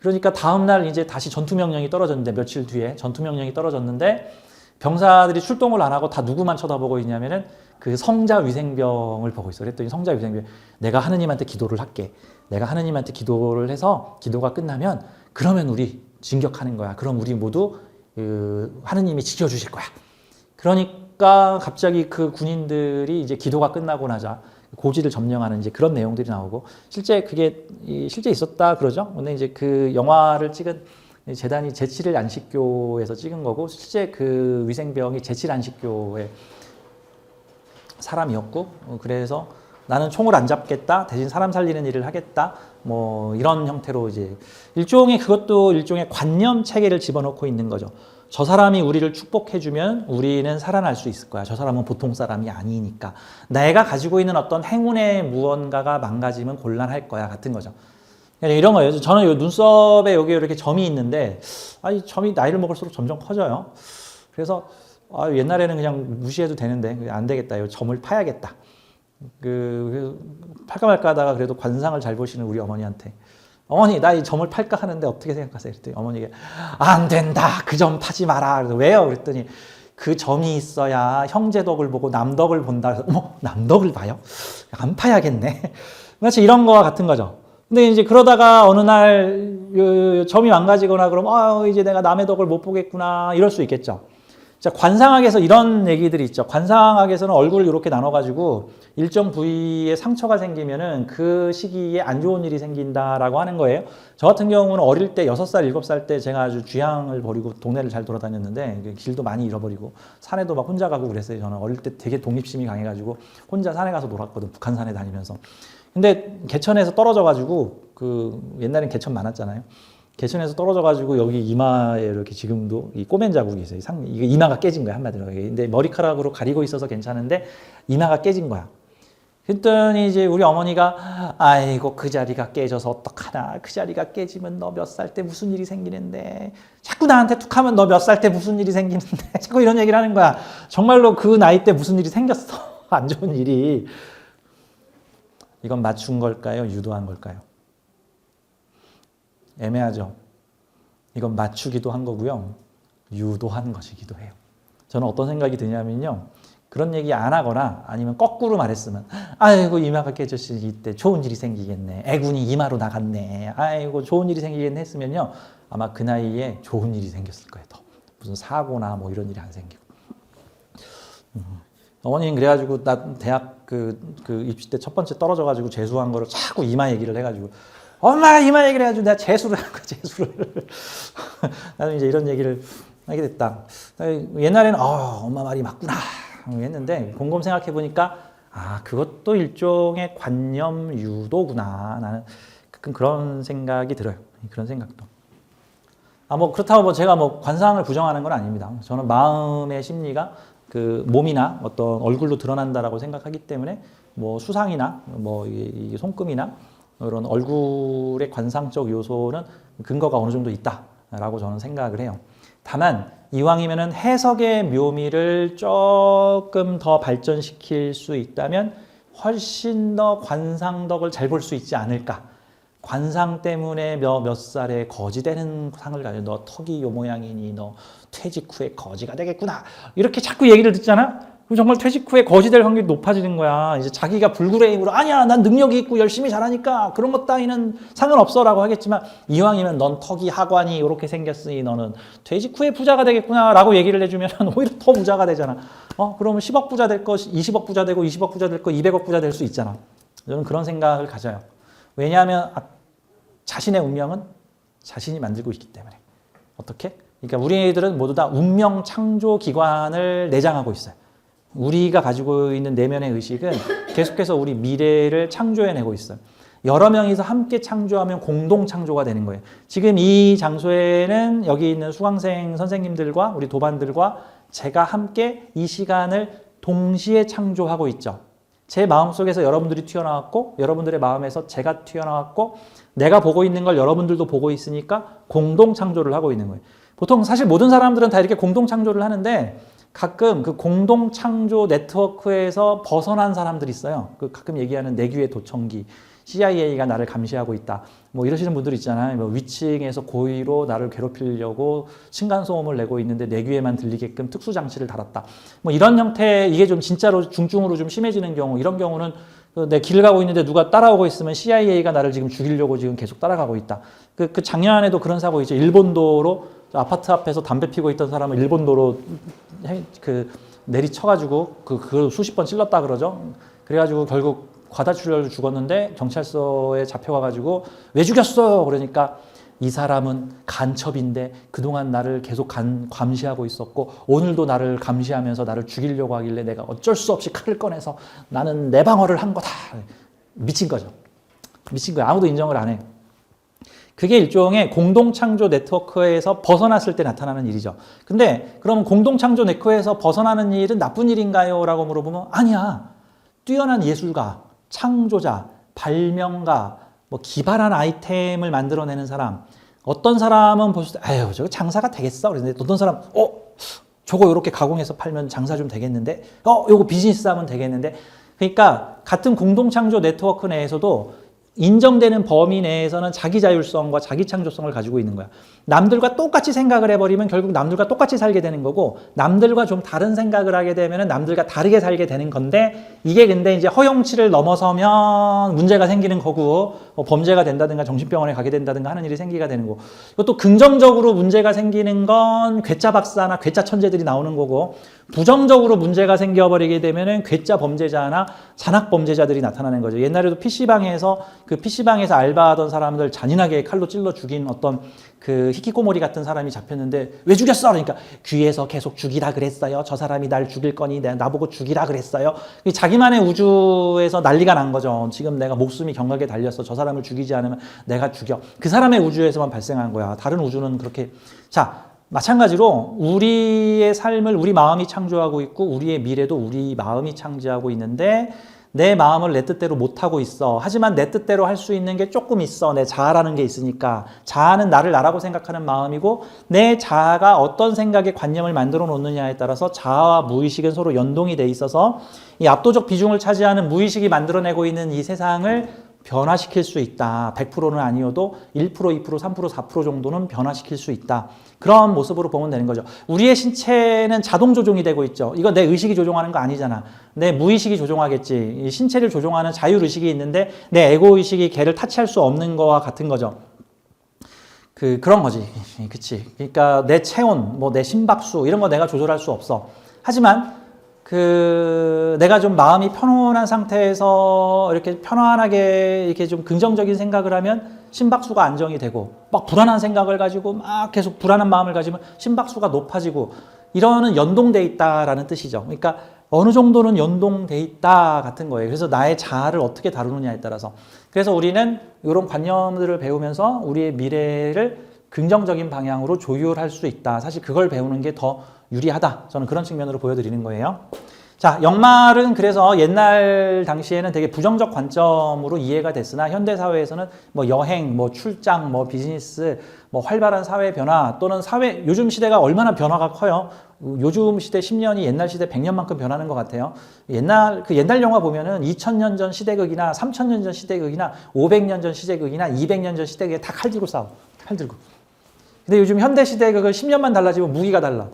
그러니까 다음날 이제 다시 전투명령이 떨어졌는데, 며칠 뒤에 전투명령이 떨어졌는데, 병사들이 출동을 안 하고 다 누구만 쳐다보고 있냐면은 그 성자 위생병을 보고 있어. 그랬더니 성자 위생병, 내가 하느님한테 기도를 할게. 내가 하느님한테 기도를 해서 기도가 끝나면 그러면 우리 진격하는 거야. 그럼 우리 모두 하느님이 지켜주실 거야. 그러니까 갑자기 그 군인들이 이제 기도가 끝나고 나자 고지를 점령하는 이제 그런 내용들이 나오고, 실제 그게 실제 있었다 그러죠. 근데 이제 그 영화를 찍은 재단이 제7일 안식교에서 찍은 거고, 실제 그 위생병이 제7 안식교의 사람이었고, 그래서 나는 총을 안 잡겠다, 대신 사람 살리는 일을 하겠다, 뭐 이런 형태로 이제 일종의, 그것도 일종의 관념 체계를 집어넣고 있는 거죠. 저 사람이 우리를 축복해주면 우리는 살아날 수 있을 거야. 저 사람은 보통 사람이 아니니까. 내가 가지고 있는 어떤 행운의 무언가가 망가지면 곤란할 거야 같은 거죠. 이런 거예요. 저는 요 눈썹에 여기 이렇게 점이 있는데, 이 점이 나이를 먹을수록 점점 커져요. 그래서 옛날에는 그냥 무시해도 되는데 안 되겠다. 이 점을 파야겠다. 팔까 말까 하다가 그래도 관상을 잘 보시는 우리 어머니한테, 어머니 나 이 점을 팔까 하는데 어떻게 생각하세요? 그랬더니 어머니가 안 된다. 그 점 파지 마라. 그래서 왜요? 그랬더니 그 점이 있어야 형제 덕을 보고 남 덕을 본다. 그래서 어머, 남 덕을 봐요? 안 파야겠네. 마치 이런 거와 같은 거죠. 근데 이제 그러다가 어느 날 점이 망가지거나 그러면 이제 내가 남의 덕을 못 보겠구나 이럴 수 있겠죠. 자, 관상학에서 이런 얘기들이 있죠. 관상학에서는 얼굴을 이렇게 나눠가지고 일정 부위에 상처가 생기면은 그 시기에 안 좋은 일이 생긴다라고 하는 거예요. 저 같은 경우는 어릴 때 6살, 7살 때 제가 아주 귀향을 버리고 동네를 잘 돌아다녔는데 길도 많이 잃어버리고 산에도 막 혼자 가고 그랬어요. 저는 어릴 때 되게 독립심이 강해가지고 혼자 산에 가서 놀았거든. 북한산에 다니면서. 근데 개천에서 떨어져가지고 옛날엔 개천 많았잖아요. 개천에서 떨어져가지고 여기 이마에 이렇게 지금도 이 꼬맨 자국이 있어요. 이게 이마가 깨진 거야, 한마디로. 근데 머리카락으로 가리고 있어서 괜찮은데 이마가 깨진 거야. 그랬더니 이제 우리 어머니가 아이고 그 자리가 깨져서 어떡하나. 그 자리가 깨지면 너 몇 살 때 무슨 일이 생기는데. 자꾸 나한테 툭하면 너 몇 살 때 무슨 일이 생기는데. 자꾸 이런 얘기를 하는 거야. 정말로 그 나이 때 무슨 일이 생겼어. 안 좋은 일이. 이건 맞춘 걸까요? 유도한 걸까요? 애매하죠. 이건 맞추기도 한 거고요. 유도한 것이기도 해요. 저는 어떤 생각이 드냐면요. 그런 얘기 안 하거나 아니면 거꾸로 말했으면 아이고 이마가 깨졌으니 이때 좋은 일이 생기겠네. 애군이 이마로 나갔네. 아이고 좋은 일이 생기겠네 했으면요. 아마 그 나이에 좋은 일이 생겼을 거예요. 더. 무슨 사고나 뭐 이런 일이 안 생기고. 어머니는 그래가지고 나 대학 입시 때 첫 번째 떨어져가지고 재수한 거를 자꾸 이마 얘기를 해가지고 엄마가 이마 얘기를 해가지고 내가 재수를 한 거야, 재수를. 나는 이제 이런 얘기를 하게 됐다. 옛날에는 엄마 말이 맞구나 했는데 곰곰 생각해 보니까 그것도 일종의 관념 유도구나. 나는 가끔 그런 생각이 들어요. 그런 생각도. 뭐 그렇다고 제가 관상을 부정하는 건 아닙니다. 저는 마음의 심리가 몸이나 어떤 얼굴로 드러난다라고 생각하기 때문에 수상이나 이 손금이나 이런 얼굴의 관상적 요소는 근거가 어느 정도 있다라고 저는 생각을 해요. 다만 이왕이면은 해석의 묘미를 조금 더 발전시킬 수 있다면 훨씬 더 관상덕을 잘 볼 수 있지 않을까. 관상 때문에 몇 살에 거지 되는 상을 가지고 너 턱이 요 모양이니 너 퇴직 후에 거지가 되겠구나. 이렇게 자꾸 얘기를 듣잖아. 그럼 정말 퇴직 후에 거지 될 확률이 높아지는 거야. 이제 자기가 불굴의 힘으로 아니야 난 능력이 있고 열심히 잘하니까 그런 것 따위는 상관없어 라고 하겠지만, 이왕이면 넌 턱이 하관이 이렇게 생겼으니 너는 퇴직 후에 부자가 되겠구나 라고 얘기를 해주면 오히려 더 부자가 되잖아. 그러면 10억 부자 될 거 20억 부자 되고 20억 부자 될 거 200억 부자 될 수 있잖아. 저는 그런 생각을 가져요. 왜냐하면 자신의 운명은 자신이 만들고 있기 때문에. 어떻게? 그러니까 우리들은 모두 다 운명 창조 기관을 내장하고 있어요. 우리가 가지고 있는 내면의 의식은 계속해서 우리 미래를 창조해내고 있어요. 여러 명이서 함께 창조하면 공동 창조가 되는 거예요. 지금 이 장소에는 여기 있는 수강생 선생님들과 우리 도반들과 제가 함께 이 시간을 동시에 창조하고 있죠. 제 마음속에서 여러분들이 튀어나왔고 여러분들의 마음에서 제가 튀어나왔고 내가 보고 있는 걸 여러분들도 보고 있으니까 공동 창조를 하고 있는 거예요. 보통 사실 모든 사람들은 다 이렇게 공동 창조를 하는데 가끔 그 공동 창조 네트워크에서 벗어난 사람들이 있어요. 가끔 얘기하는 내귀의 도청기, CIA가 나를 감시하고 있다. 뭐 이러시는 분들 있잖아요. 뭐 위층에서 고의로 나를 괴롭히려고 층간소음을 내고 있는데 내 귀에만 들리게끔 특수장치를 달았다. 뭐 이런 형태, 이게 좀 진짜로 중증으로 좀 심해지는 경우, 이런 경우는 내 길을 가고 있는데 누가 따라오고 있으면 CIA가 나를 지금 죽이려고 지금 계속 따라가고 있다. 그 작년에도 그런 사고 있죠. 일본도로 아파트 앞에서 담배 피고 있던 사람을 일본도로 내리쳐가지고 그걸 수십 번 찔렀다 그러죠. 그래가지고 결국 과다출혈로 죽었는데 경찰서에 잡혀가가지고 왜 죽였어요? 그러니까 이 사람은 간첩인데 그동안 나를 계속 감시하고 있었고 오늘도 나를 감시하면서 나를 죽이려고 하길래 내가 어쩔 수 없이 칼을 꺼내서 나는 내 방어를 한 거다. 미친 거죠. 미친 거예요. 아무도 인정을 안 해. 그게 일종의 공동창조 네트워크에서 벗어났을 때 나타나는 일이죠. 근데 그럼 공동창조 네트워크에서 벗어나는 일은 나쁜 일인가요? 라고 물어보면 아니야. 뛰어난 예술가, 창조자, 발명가, 뭐 기발한 아이템을 만들어내는 사람, 어떤 사람은 볼 때 아유 저거 장사가 되겠어. 그런데 어떤 사람 저거 이렇게 가공해서 팔면 장사 좀 되겠는데, 요거 비즈니스 하면 되겠는데. 그러니까 같은 공동창조 네트워크 내에서도 인정되는 범위 내에서는 자기 자율성과 자기 창조성을 가지고 있는 거야. 남들과 똑같이 생각을 해버리면 결국 남들과 똑같이 살게 되는 거고, 남들과 좀 다른 생각을 하게 되면 남들과 다르게 살게 되는 건데, 이게 근데 이제 허용치를 넘어서면 문제가 생기는 거고, 범죄가 된다든가 정신병원에 가게 된다든가 하는 일이 생기게 되는 거고, 또 긍정적으로 문제가 생기는 건 괴짜 박사나 괴짜 천재들이 나오는 거고, 부정적으로 문제가 생겨버리게 되면은 괴짜 범죄자나 잔악 범죄자들이 나타나는 거죠. 옛날에도 PC방에서 알바하던 사람들 잔인하게 칼로 찔러 죽인 어떤 그 히키코모리 같은 사람이 잡혔는데 왜 죽였어? 그러니까 귀에서 계속 죽이라 그랬어요. 저 사람이 날 죽일 거니 나보고 죽이라 그랬어요. 자기만의 우주에서 난리가 난 거죠. 지금 내가 목숨이 경각에 달렸어. 저 사람을 죽이지 않으면 내가 죽여. 그 사람의 우주에서만 발생한 거야. 다른 우주는 그렇게. 자, 마찬가지로 우리의 삶을 우리 마음이 창조하고 있고 우리의 미래도 우리 마음이 창조하고 있는데 내 마음을 내 뜻대로 못하고 있어. 하지만 내 뜻대로 할 수 있는 게 조금 있어. 내 자아라는 게 있으니까. 자아는 나를 나라고 생각하는 마음이고 내 자아가 어떤 생각의 관념을 만들어 놓느냐에 따라서 자아와 무의식은 서로 연동이 돼 있어서 이 압도적 비중을 차지하는 무의식이 만들어내고 있는 이 세상을 변화시킬 수 있다. 100%는 아니어도 1%, 2%, 3%, 4% 정도는 변화시킬 수 있다. 그런 모습으로 보면 되는 거죠. 우리의 신체는 자동 조종이 되고 있죠. 이거 내 의식이 조종하는 거 아니잖아. 내 무의식이 조종하겠지. 이 신체를 조종하는 자율의식이 있는데 내 에고의식이 걔를 타치할 수 없는 거와 같은 거죠. 그런 거지. 그치. 그러니까 내 체온, 내 심박수 이런 거 내가 조절할 수 없어. 하지만 내가 좀 마음이 편안한 상태에서 이렇게 편안하게 이렇게 좀 긍정적인 생각을 하면 심박수가 안정이 되고, 막 불안한 생각을 가지고 막 계속 불안한 마음을 가지면 심박수가 높아지고, 이러는 연동돼 있다라는 뜻이죠. 그러니까 어느 정도는 연동돼 있다 같은 거예요. 그래서 나의 자아를 어떻게 다루느냐에 따라서. 그래서 우리는 이런 관념들을 배우면서 우리의 미래를 긍정적인 방향으로 조율할 수 있다. 사실 그걸 배우는 게 더 유리하다. 저는 그런 측면으로 보여드리는 거예요. 자, 역말은 그래서 옛날 당시에는 되게 부정적 관점으로 이해가 됐으나 현대 사회에서는 여행, 출장, 비즈니스, 활발한 사회 변화 또는 요즘 시대가 얼마나 변화가 커요. 요즘 시대 10년이 옛날 시대 100년만큼 변하는 것 같아요. 옛날 영화 보면은 2000년 전 시대극이나 3000년 전 시대극이나 500년 전 시대극이나 200년 전 시대극에 다 칼 들고 싸워. 칼 들고. 근데 요즘 현대 시대극은 10년만 달라지면 무기가 달라.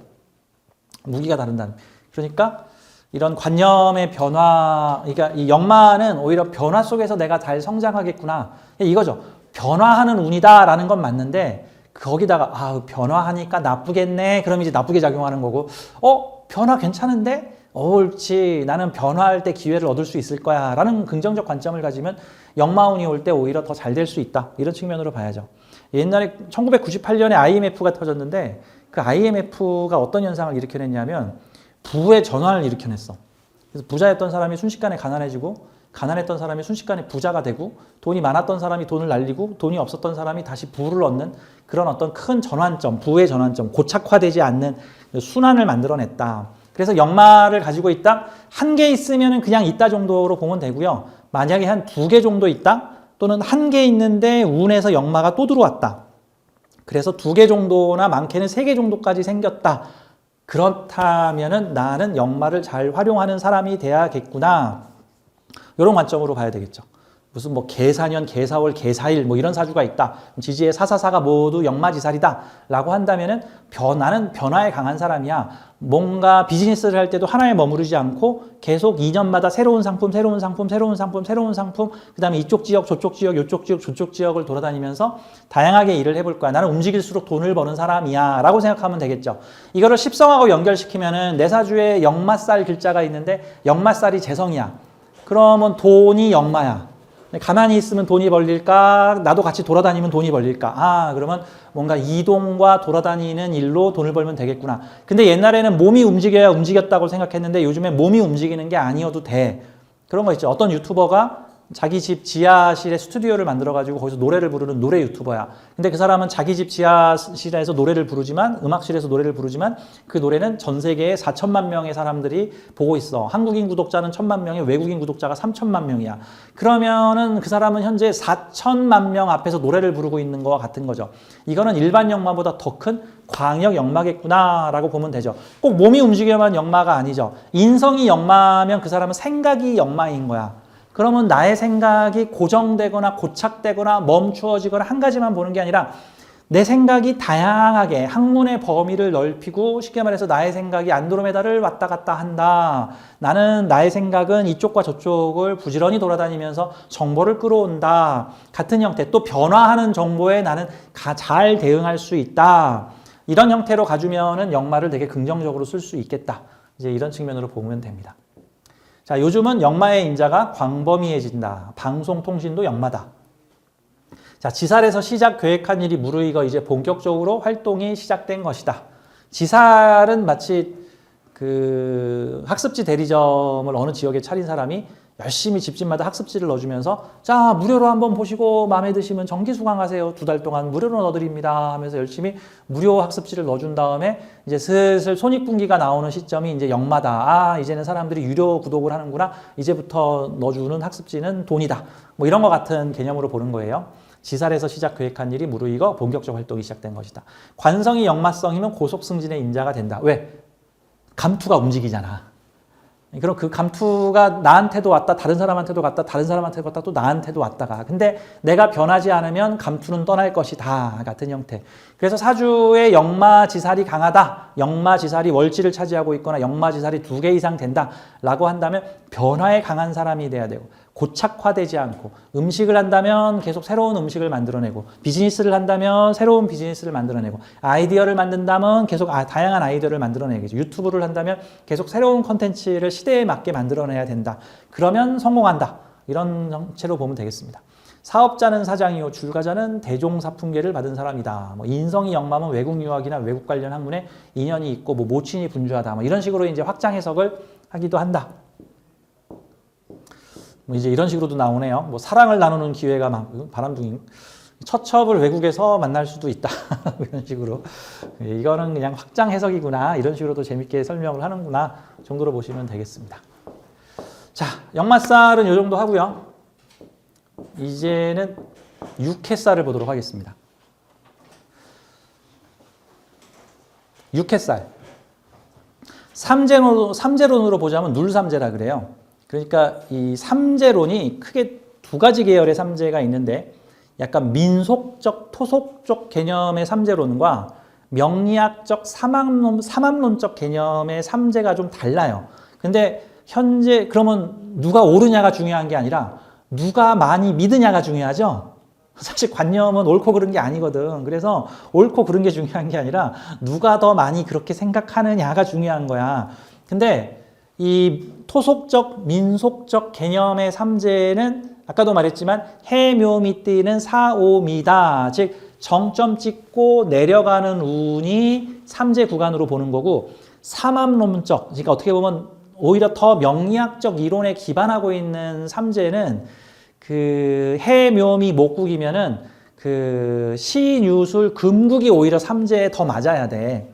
무기가 다른다. 그러니까 이런 관념의 변화, 그러니까 이 역마는 오히려 변화 속에서 내가 잘 성장하겠구나. 이거죠. 변화하는 운이다라는 건 맞는데 거기다가 변화하니까 나쁘겠네. 그럼 이제 나쁘게 작용하는 거고, 변화 괜찮은데? 옳지. 나는 변화할 때 기회를 얻을 수 있을 거야. 라는 긍정적 관점을 가지면 역마운이 올 때 오히려 더 잘 될 수 있다. 이런 측면으로 봐야죠. 옛날에 1998년에 IMF가 터졌는데 그 IMF가 어떤 현상을 일으켜냈냐면 부의 전환을 일으켜냈어. 그래서 부자였던 사람이 순식간에 가난해지고 가난했던 사람이 순식간에 부자가 되고 돈이 많았던 사람이 돈을 날리고 돈이 없었던 사람이 다시 부를 얻는 그런 어떤 큰 전환점, 부의 전환점, 고착화되지 않는 순환을 만들어냈다. 그래서 역마를 가지고 있다. 한 개 있으면 그냥 있다 정도로 보면 되고요. 만약에 한 2개 정도 있다 또는 한 개 있는데 운에서 역마가 또 들어왔다. 그래서 2개 정도나 많게는 3개 정도까지 생겼다. 그렇다면은 나는 역마를 잘 활용하는 사람이 돼야겠구나. 이런 관점으로 봐야 되겠죠. 무슨 뭐 개사년, 개사월, 개사일 뭐 이런 사주가 있다. 지지의 사사사가 모두 역마지살이다 라고 한다면은 나는 변화에 강한 사람이야. 뭔가 비즈니스를 할 때도 하나에 머무르지 않고 계속 2년마다 새로운 상품, 새로운 상품, 새로운 상품, 새로운 상품, 그 다음에 이쪽 지역, 저쪽 지역, 요쪽 지역, 저쪽 지역을 돌아다니면서 다양하게 일을 해볼 거야. 나는 움직일수록 돈을 버는 사람이야 라고 생각하면 되겠죠. 이거를 십성하고 연결시키면은 내 사주에 역마살 글자가 있는데 역마살이 재성이야. 그러면 돈이 역마야. 가만히 있으면 돈이 벌릴까? 나도 같이 돌아다니면 돈이 벌릴까? 그러면 뭔가 이동과 돌아다니는 일로 돈을 벌면 되겠구나. 근데 옛날에는 몸이 움직여야 움직였다고 생각했는데 요즘엔 몸이 움직이는 게 아니어도 돼. 그런 거 있죠. 어떤 유튜버가 자기 집 지하실에 스튜디오를 만들어가지고 거기서 노래를 부르는 노래 유튜버야. 근데 그 사람은 자기 집 지하실에서 노래를 부르지만, 음악실에서 노래를 부르지만 그 노래는 전 세계에 4천만 명의 사람들이 보고 있어. 한국인 구독자는 1,000만 명에 외국인 구독자가 3천만 명이야. 그러면은 그 사람은 현재 4천만 명 앞에서 노래를 부르고 있는 거와 같은 거죠. 이거는 일반 역마보다 더 큰 광역 역마겠구나라고 보면 되죠. 꼭 몸이 움직여야만 역마가 아니죠. 인성이 역마면 그 사람은 생각이 역마인 거야. 그러면 나의 생각이 고정되거나 고착되거나 멈추어지거나 한 가지만 보는 게 아니라 내 생각이 다양하게 학문의 범위를 넓히고 쉽게 말해서 나의 생각이 안드로메다를 왔다 갔다 한다. 나는 나의 생각은 이쪽과 저쪽을 부지런히 돌아다니면서 정보를 끌어온다. 같은 형태 또 변화하는 정보에 나는 잘 대응할 수 있다. 이런 형태로 가주면은 역마를 되게 긍정적으로 쓸 수 있겠다. 이제 이런 측면으로 보면 됩니다. 자, 요즘은 역마의 인자가 광범위해진다. 방송, 통신도 역마다. 자, 지살에서 시작 계획한 일이 무르익어 이제 본격적으로 활동이 시작된 것이다. 지살은 마치 그 학습지 대리점을 어느 지역에 차린 사람이 열심히 집집마다 학습지를 넣어주면서 자, 무료로 한번 보시고 마음에 드시면 정기 수강하세요. 2달 동안 무료로 넣어드립니다 하면서 열심히 무료 학습지를 넣어준 다음에 이제 슬슬 손익분기가 나오는 시점이 이제 역마다. 이제는 사람들이 유료 구독을 하는구나. 이제부터 넣어주는 학습지는 돈이다. 뭐 이런 것 같은 개념으로 보는 거예요. 지살에서 시작 계획한 일이 무르익어 본격적 활동이 시작된 것이다. 관성이 역마성이면 고속승진의 인자가 된다. 왜? 감투가 움직이잖아. 그럼 그 감투가 나한테도 왔다, 다른 사람한테도 갔다, 다른 사람한테도 갔다, 또 나한테도 왔다가. 근데 내가 변하지 않으면 감투는 떠날 것이다. 같은 형태. 그래서 사주의 역마지살이 강하다. 역마지살이 월지를 차지하고 있거나 역마지살이 2개 이상 된다. 라고 한다면 변화에 강한 사람이 돼야 되고 고착화되지 않고 음식을 한다면 계속 새로운 음식을 만들어내고 비즈니스를 한다면 새로운 비즈니스를 만들어내고 아이디어를 만든다면 계속 다양한 아이디어를 만들어내겠죠. 유튜브를 한다면 계속 새로운 콘텐츠를 시대에 맞게 만들어내야 된다. 그러면 성공한다. 이런 형체로 보면 되겠습니다. 사업자는 사장이요 출가자는 대종사품계를 받은 사람이다. 뭐 인성이 역마면 외국 유학이나 외국 관련 학문에 인연이 있고 뭐 모친이 분주하다. 뭐 이런 식으로 이제 확장 해석을 하기도 한다. 뭐 이제 이런 식으로도 나오네요. 뭐 사랑을 나누는 기회가 많고 바람둥이 처첩을 외국에서 만날 수도 있다. 이런 식으로 이거는 그냥 확장 해석이구나. 이런 식으로도 재밌게 설명을 하는구나 정도로 보시면 되겠습니다. 자, 역마살은 이 정도 하고요. 이제는 육해살을 보도록 하겠습니다. 육해살. 삼재론으로 보자면 눌삼재라 그래요. 그러니까 이 삼재론이 크게 2가지 계열의 삼재가 있는데 약간 민속적, 토속적 개념의 삼재론과 명리학적, 삼합론적 개념의 삼재가 좀 달라요. 근데 현재 그러면 누가 옳으냐가 중요한 게 아니라 누가 많이 믿으냐가 중요하죠. 사실 관념은 옳고 그른 게 아니거든. 그래서 옳고 그른 게 중요한 게 아니라 누가 더 많이 그렇게 생각하느냐가 중요한 거야. 근데 이 토속적, 민속적 개념의 삼재는 아까도 말했지만 해묘미띠는 사오미다. 즉 정점 찍고 내려가는 운이 삼재 구간으로 보는 거고 삼합론적, 그러니까 어떻게 보면 오히려 더 명리학적 이론에 기반하고 있는 삼재는 그 해묘미 목국이면은 그 시유술 금국이 오히려 삼재에 더 맞아야 돼.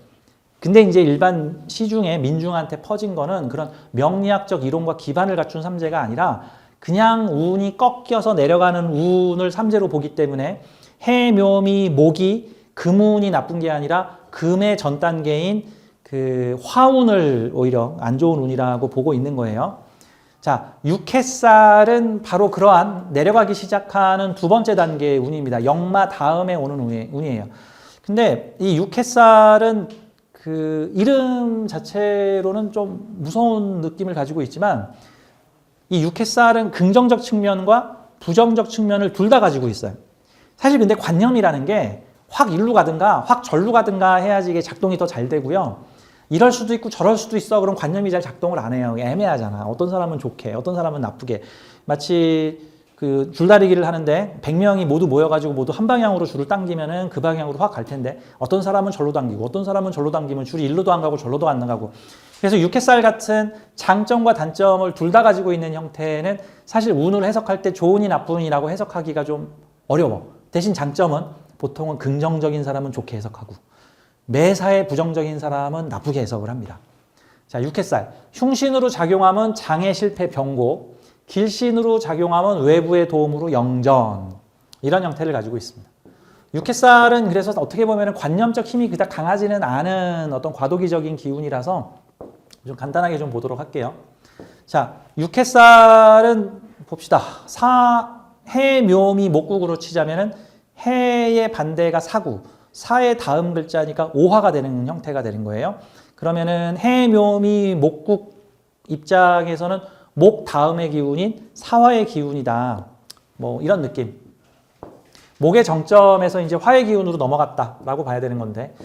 근데 이제 일반 시중에 민중한테 퍼진 거는 그런 명리학적 이론과 기반을 갖춘 삼재가 아니라 그냥 운이 꺾여서 내려가는 운을 삼재로 보기 때문에 해묘미 목이 금운이 나쁜 게 아니라 금의 전 단계인 그 화운을 오히려 안 좋은 운이라고 보고 있는 거예요. 자, 육햇살은 바로 그러한 내려가기 시작하는 두 번째 단계의 운입니다. 역마 다음에 오는 운이에요. 근데 이 육햇살은 그 이름 자체로는 좀 무서운 느낌을 가지고 있지만 이 육햇살은 긍정적 측면과 부정적 측면을 둘 다 가지고 있어요. 사실 근데 관념이라는 게 확 일로 가든가 확 절로 가든가 해야지 이게 작동이 더 잘 되고요. 이럴 수도 있고 저럴 수도 있어. 그럼 관념이 잘 작동을 안 해요. 애매하잖아. 어떤 사람은 좋게, 어떤 사람은 나쁘게. 마치 그 줄다리기를 하는데 100명이 모두 모여가지고 모두 한 방향으로 줄을 당기면은 그 방향으로 확 갈 텐데 어떤 사람은 절로 당기고 어떤 사람은 절로 당기면 줄이 일로도 안 가고 절로도 안 가고. 그래서 육햇살 같은 장점과 단점을 둘 다 가지고 있는 형태는 사실 운을 해석할 때 좋은이 나쁜이라고 해석하기가 좀 어려워. 대신 장점은 보통은 긍정적인 사람은 좋게 해석하고 매사에 부정적인 사람은 나쁘게 해석을 합니다. 자, 육햇살. 흉신으로 작용하면 장애, 실패, 병고. 길신으로 작용하면 외부의 도움으로 영전. 이런 형태를 가지고 있습니다. 육햇살은 그래서 어떻게 보면 관념적 힘이 그닥 강하지는 않은 어떤 과도기적인 기운이라서 좀 간단하게 좀 보도록 할게요. 자, 육햇살은 봅시다. 해묘미 목국으로 치자면은 해의 반대가 사구. 사의 다음 글자니까 오화가 되는 형태가 되는 거예요. 그러면은 해묘미 목국 입장에서는 목 다음의 기운인 사화의 기운이다. 뭐 이런 느낌. 목의 정점에서 이제 화의 기운으로 넘어갔다라고 봐야 되는 건데.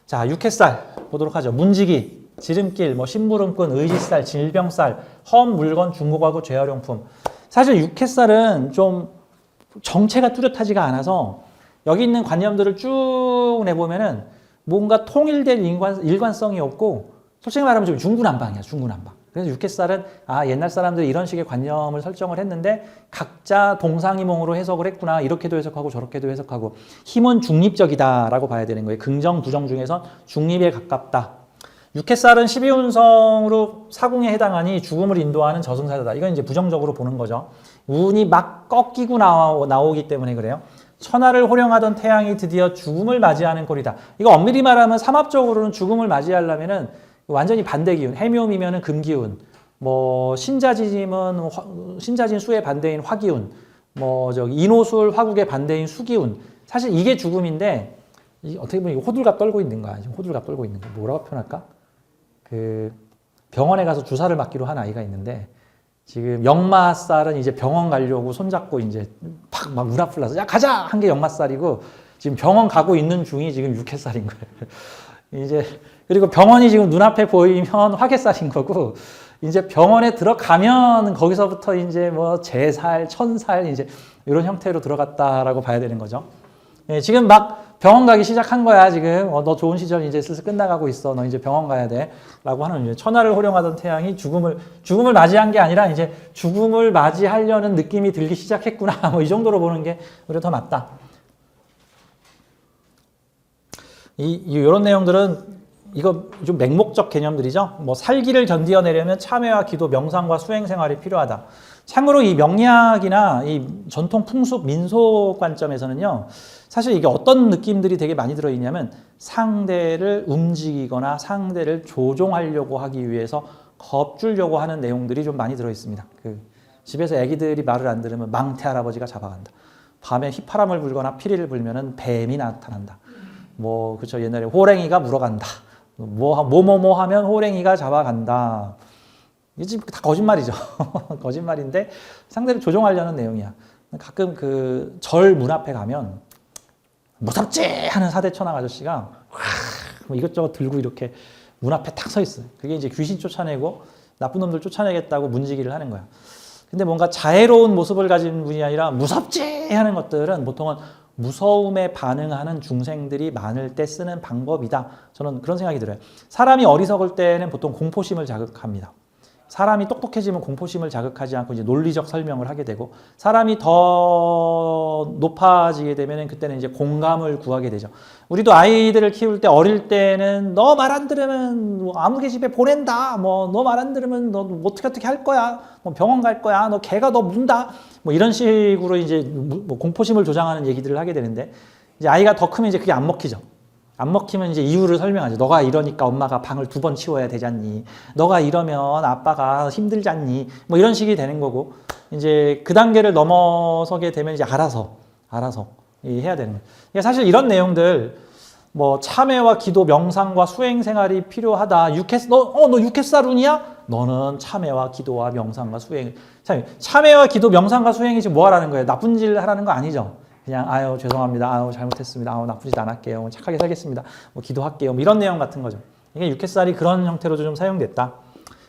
자, 육햇살 보도록 하죠. 문지기, 지름길, 뭐 심부름꾼, 의지살, 질병살, 험 물건, 중고가구, 재활용품. 사실 육햇살은 좀 정체가 뚜렷하지가 않아서 여기 있는 관념들을 쭉 내보면은 뭔가 통일된 일관성이 없고 솔직히 말하면 좀 중구난방이야, 중구난방. 그래서 육햇살은 옛날 사람들이 이런 식의 관념을 설정을 했는데 각자 동상이몽으로 해석을 했구나. 이렇게도 해석하고 저렇게도 해석하고 힘은 중립적이다라고 봐야 되는 거예요. 긍정, 부정 중에선 중립에 가깝다. 육햇살은 12운성으로 사궁에 해당하니 죽음을 인도하는 저승사자다. 이건 이제 부정적으로 보는 거죠. 운이 막 꺾이고 나오기 때문에 그래요. 천하를 호령하던 태양이 드디어 죽음을 맞이하는 꼴이다. 이거 엄밀히 말하면 삼합적으로는 죽음을 맞이하려면은 완전히 반대 기운. 해묘미면은 금기운. 뭐 신자진임은 신자진 수의 반대인 화기운. 뭐 저기 인호술 화국의 반대인 수기운. 사실 이게 죽음인데 어떻게 보면 호들갑 떨고 있는 거야. 지금 호들갑 떨고 있는 거. 뭐라고 표현할까? 그 병원에 가서 주사를 맞기로 한 아이가 있는데 지금 역마살은 이제 병원 가려고 손잡고 이제 막 문 앞을 나서 야 가자 한 게 역마살이고 지금 병원 가고 있는 중이 지금 육햇살인 거예요. 이제 그리고 병원이 지금 눈앞에 보이면 화개살인 거고 이제 병원에 들어가면 거기서부터 이제 뭐 제살, 천살 이제 이런 형태로 들어갔다라고 봐야 되는 거죠. 예, 지금 막 병원 가기 시작한 거야 지금. 너 좋은 시절 이제 슬슬 끝나가고 있어. 너 이제 병원 가야 돼라고 하는 이제 천하를 호령하던 태양이 죽음을 맞이한 게 아니라 이제 죽음을 맞이하려는 느낌이 들기 시작했구나. 뭐 이 정도로 보는 게 오히려 더 맞다. 이런 내용들은 이거 좀 맹목적 개념들이죠. 뭐 살기를 견디어내려면 참회와 기도, 명상과 수행 생활이 필요하다. 참고로 이 명리학이나 이 전통 풍습 민속 관점에서는요. 사실 이게 어떤 느낌들이 되게 많이 들어있냐면 상대를 움직이거나 상대를 조종하려고 하기 위해서 겁주려고 하는 내용들이 좀 많이 들어있습니다. 집에서 애기들이 말을 안 들으면 망태 할아버지가 잡아간다. 밤에 휘파람을 불거나 피리를 불면은 뱀이 나타난다. 뭐 그쵸 옛날에 호랭이가 물어간다. 뭐 하면 호랭이가 잡아간다. 이게 지금 다 거짓말이죠. 거짓말인데 상대를 조종하려는 내용이야. 가끔 그 절 문 앞에 가면 무섭지 하는 사대천왕 아저씨가 뭐 이것저것 들고 이렇게 문 앞에 딱 서 있어요. 그게 이제 귀신 쫓아내고 나쁜 놈들 쫓아내겠다고 문지기를 하는 거야. 근데 뭔가 자애로운 모습을 가진 분이 아니라 무섭지 하는 것들은 보통은 무서움에 반응하는 중생들이 많을 때 쓰는 방법이다. 저는 그런 생각이 들어요. 사람이 어리석을 때는 보통 공포심을 자극합니다. 사람이 똑똑해지면 공포심을 자극하지 않고 이제 논리적 설명을 하게 되고 사람이 더 높아지게 되면 그때는 이제 공감을 구하게 되죠. 우리도 아이들을 키울 때 어릴 때는 너 말 안 들으면 뭐 아무개 집에 보낸다. 뭐 너 말 안 들으면 너 어떻게 할 거야. 뭐 병원 갈 거야. 너 개가 너 문다. 뭐 이런 식으로 이제 뭐 공포심을 조장하는 얘기들을 하게 되는데 이제 아이가 더 크면 이제 그게 안 먹히죠. 안 먹히면 이제 이유를 설명하지. 너가 이러니까 엄마가 방을 2번 치워야 되잖니. 너가 이러면 아빠가 힘들잖니. 뭐 이런 식이 되는 거고, 이제 그 단계를 넘어서게 되면 이제 알아서 해야 되는 거예요. 그러니까 사실 이런 내용들, 뭐 참회와 기도, 명상과 수행 생활이 필요하다. 너 육햇사룬이야? 너는 참회와 기도와 명상과 수행. 참회와 기도, 명상과 수행이 지금 뭐 하라는 거예요? 나쁜 짓 하라는 거 아니죠. 그냥 아유 죄송합니다. 아유 잘못했습니다. 아유 나쁜 짓 안 할게요. 착하게 살겠습니다. 뭐 기도할게요. 뭐 이런 내용 같은 거죠. 이게 육햇살이 그런 형태로도 좀 사용됐다.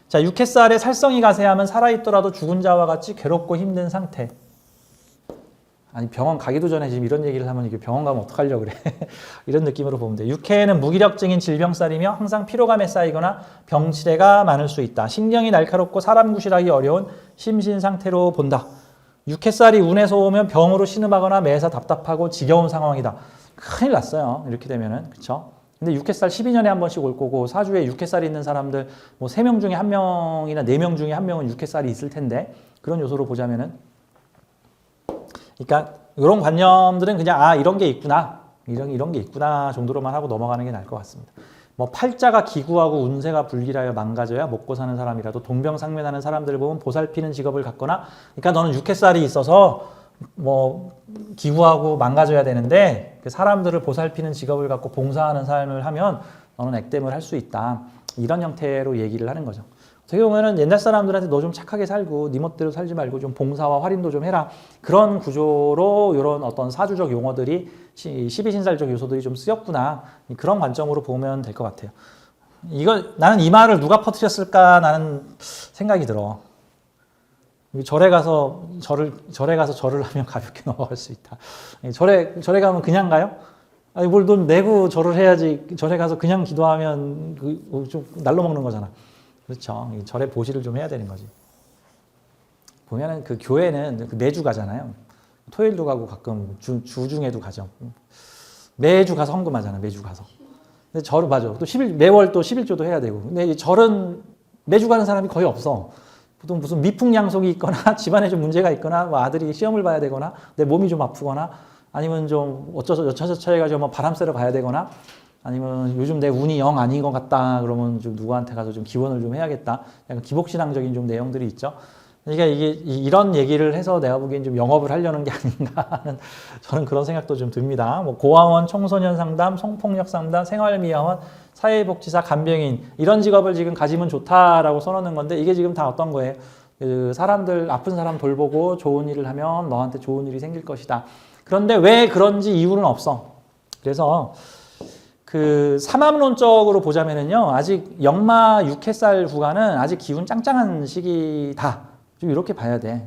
자, 육햇살의 살성이 가세하면 살아있더라도 죽은 자와 같이 괴롭고 힘든 상태. 아니 병원 가기도 전에 지금 이런 얘기를 하면 이게 병원 가면 어떡하려고 그래. 이런 느낌으로 보면 돼. 육해에는 무기력증인 질병살이며 항상 피로감에 쌓이거나 병치레가 많을 수 있다. 신경이 날카롭고 사람 구실하기 어려운 심신 상태로 본다. 육해살이 운에서 오면 병으로 신음하거나 매사 답답하고 지겨운 상황이다. 큰일 났어요. 이렇게 되면은. 그쵸? 근데 육해살 12년에 한 번씩 올 거고 사주에 육해살이 있는 사람들 뭐 3명 중에 1명이나 4명 중에 1명은 육해살이 있을 텐데 그런 요소로 보자면은 그러니까 이런 관념들은 그냥 이런 게 있구나. 이런 게 있구나 정도로만 하고 넘어가는 게 나을 것 같습니다. 뭐 팔자가 기구하고 운세가 불길하여 망가져야 먹고 사는 사람이라도 동병상련하는 사람들을 보면 보살피는 직업을 갖거나 그러니까 너는 육해살이 있어서 뭐 기구하고 망가져야 되는데 그 사람들을 보살피는 직업을 갖고 봉사하는 삶을 하면 너는 액땜을 할 수 있다. 이런 형태로 얘기를 하는 거죠. 어떻게 보면은 옛날 사람들한테 너 좀 착하게 살고 네 멋대로 살지 말고 좀 봉사와 활임도 좀 해라. 그런 구조로 이런 어떤 사주적 용어들이 12신살적 요소들이 좀 쓰였구나. 그런 관점으로 보면 될 것 같아요. 나는 이 말을 누가 퍼뜨렸을까 나는 생각이 들어. 절에 가서 절을 하면 가볍게 넘어갈 수 있다. 절에 가면 그냥 가요? 아니 뭘 돈 내고 절을 해야지. 절에 가서 그냥 기도하면 좀 날로 먹는 거잖아. 그렇죠. 절에 보시를 좀 해야 되는 거지. 보면은 그 교회는 매주 가잖아요. 토요일도 가고 가끔 주중에도 가죠. 매주 가서 헌금하잖아. 매주 가서. 근데 절은 맞아. 또 매월 또 11조도 해야 되고. 근데 이 절은 매주 가는 사람이 거의 없어. 보통 무슨 미풍양속이 있거나 집안에 좀 문제가 있거나 뭐 아들이 시험을 봐야 되거나 내 몸이 좀 아프거나 아니면 좀 어쩌저쩌 해가지고 뭐 바람 쐬러 가야 되거나 아니면 요즘 내 운이 영 아닌 것 같다 그러면 좀 누구한테 가서 좀 기원을 좀 해야겠다. 약간 기복신앙적인 좀 내용들이 있죠. 그러니까 이런 얘기를 해서 내가 보기엔 좀 영업을 하려는 게 아닌가 하는 저는 그런 생각도 좀 듭니다. 뭐 고아원, 청소년 상담, 성폭력 상담, 생활미화원, 사회복지사, 간병인 이런 직업을 지금 가지면 좋다라고 써놓는 건데 이게 지금 다 어떤 거예요? 그 사람들 아픈 사람 돌보고 좋은 일을 하면 너한테 좋은 일이 생길 것이다. 그런데 왜 그런지 이유는 없어. 그래서 그 삼합론적으로 보자면은요 아직 역마 6해살 구간은 아직 기운 짱짱한 시기다. 좀 이렇게 봐야 돼.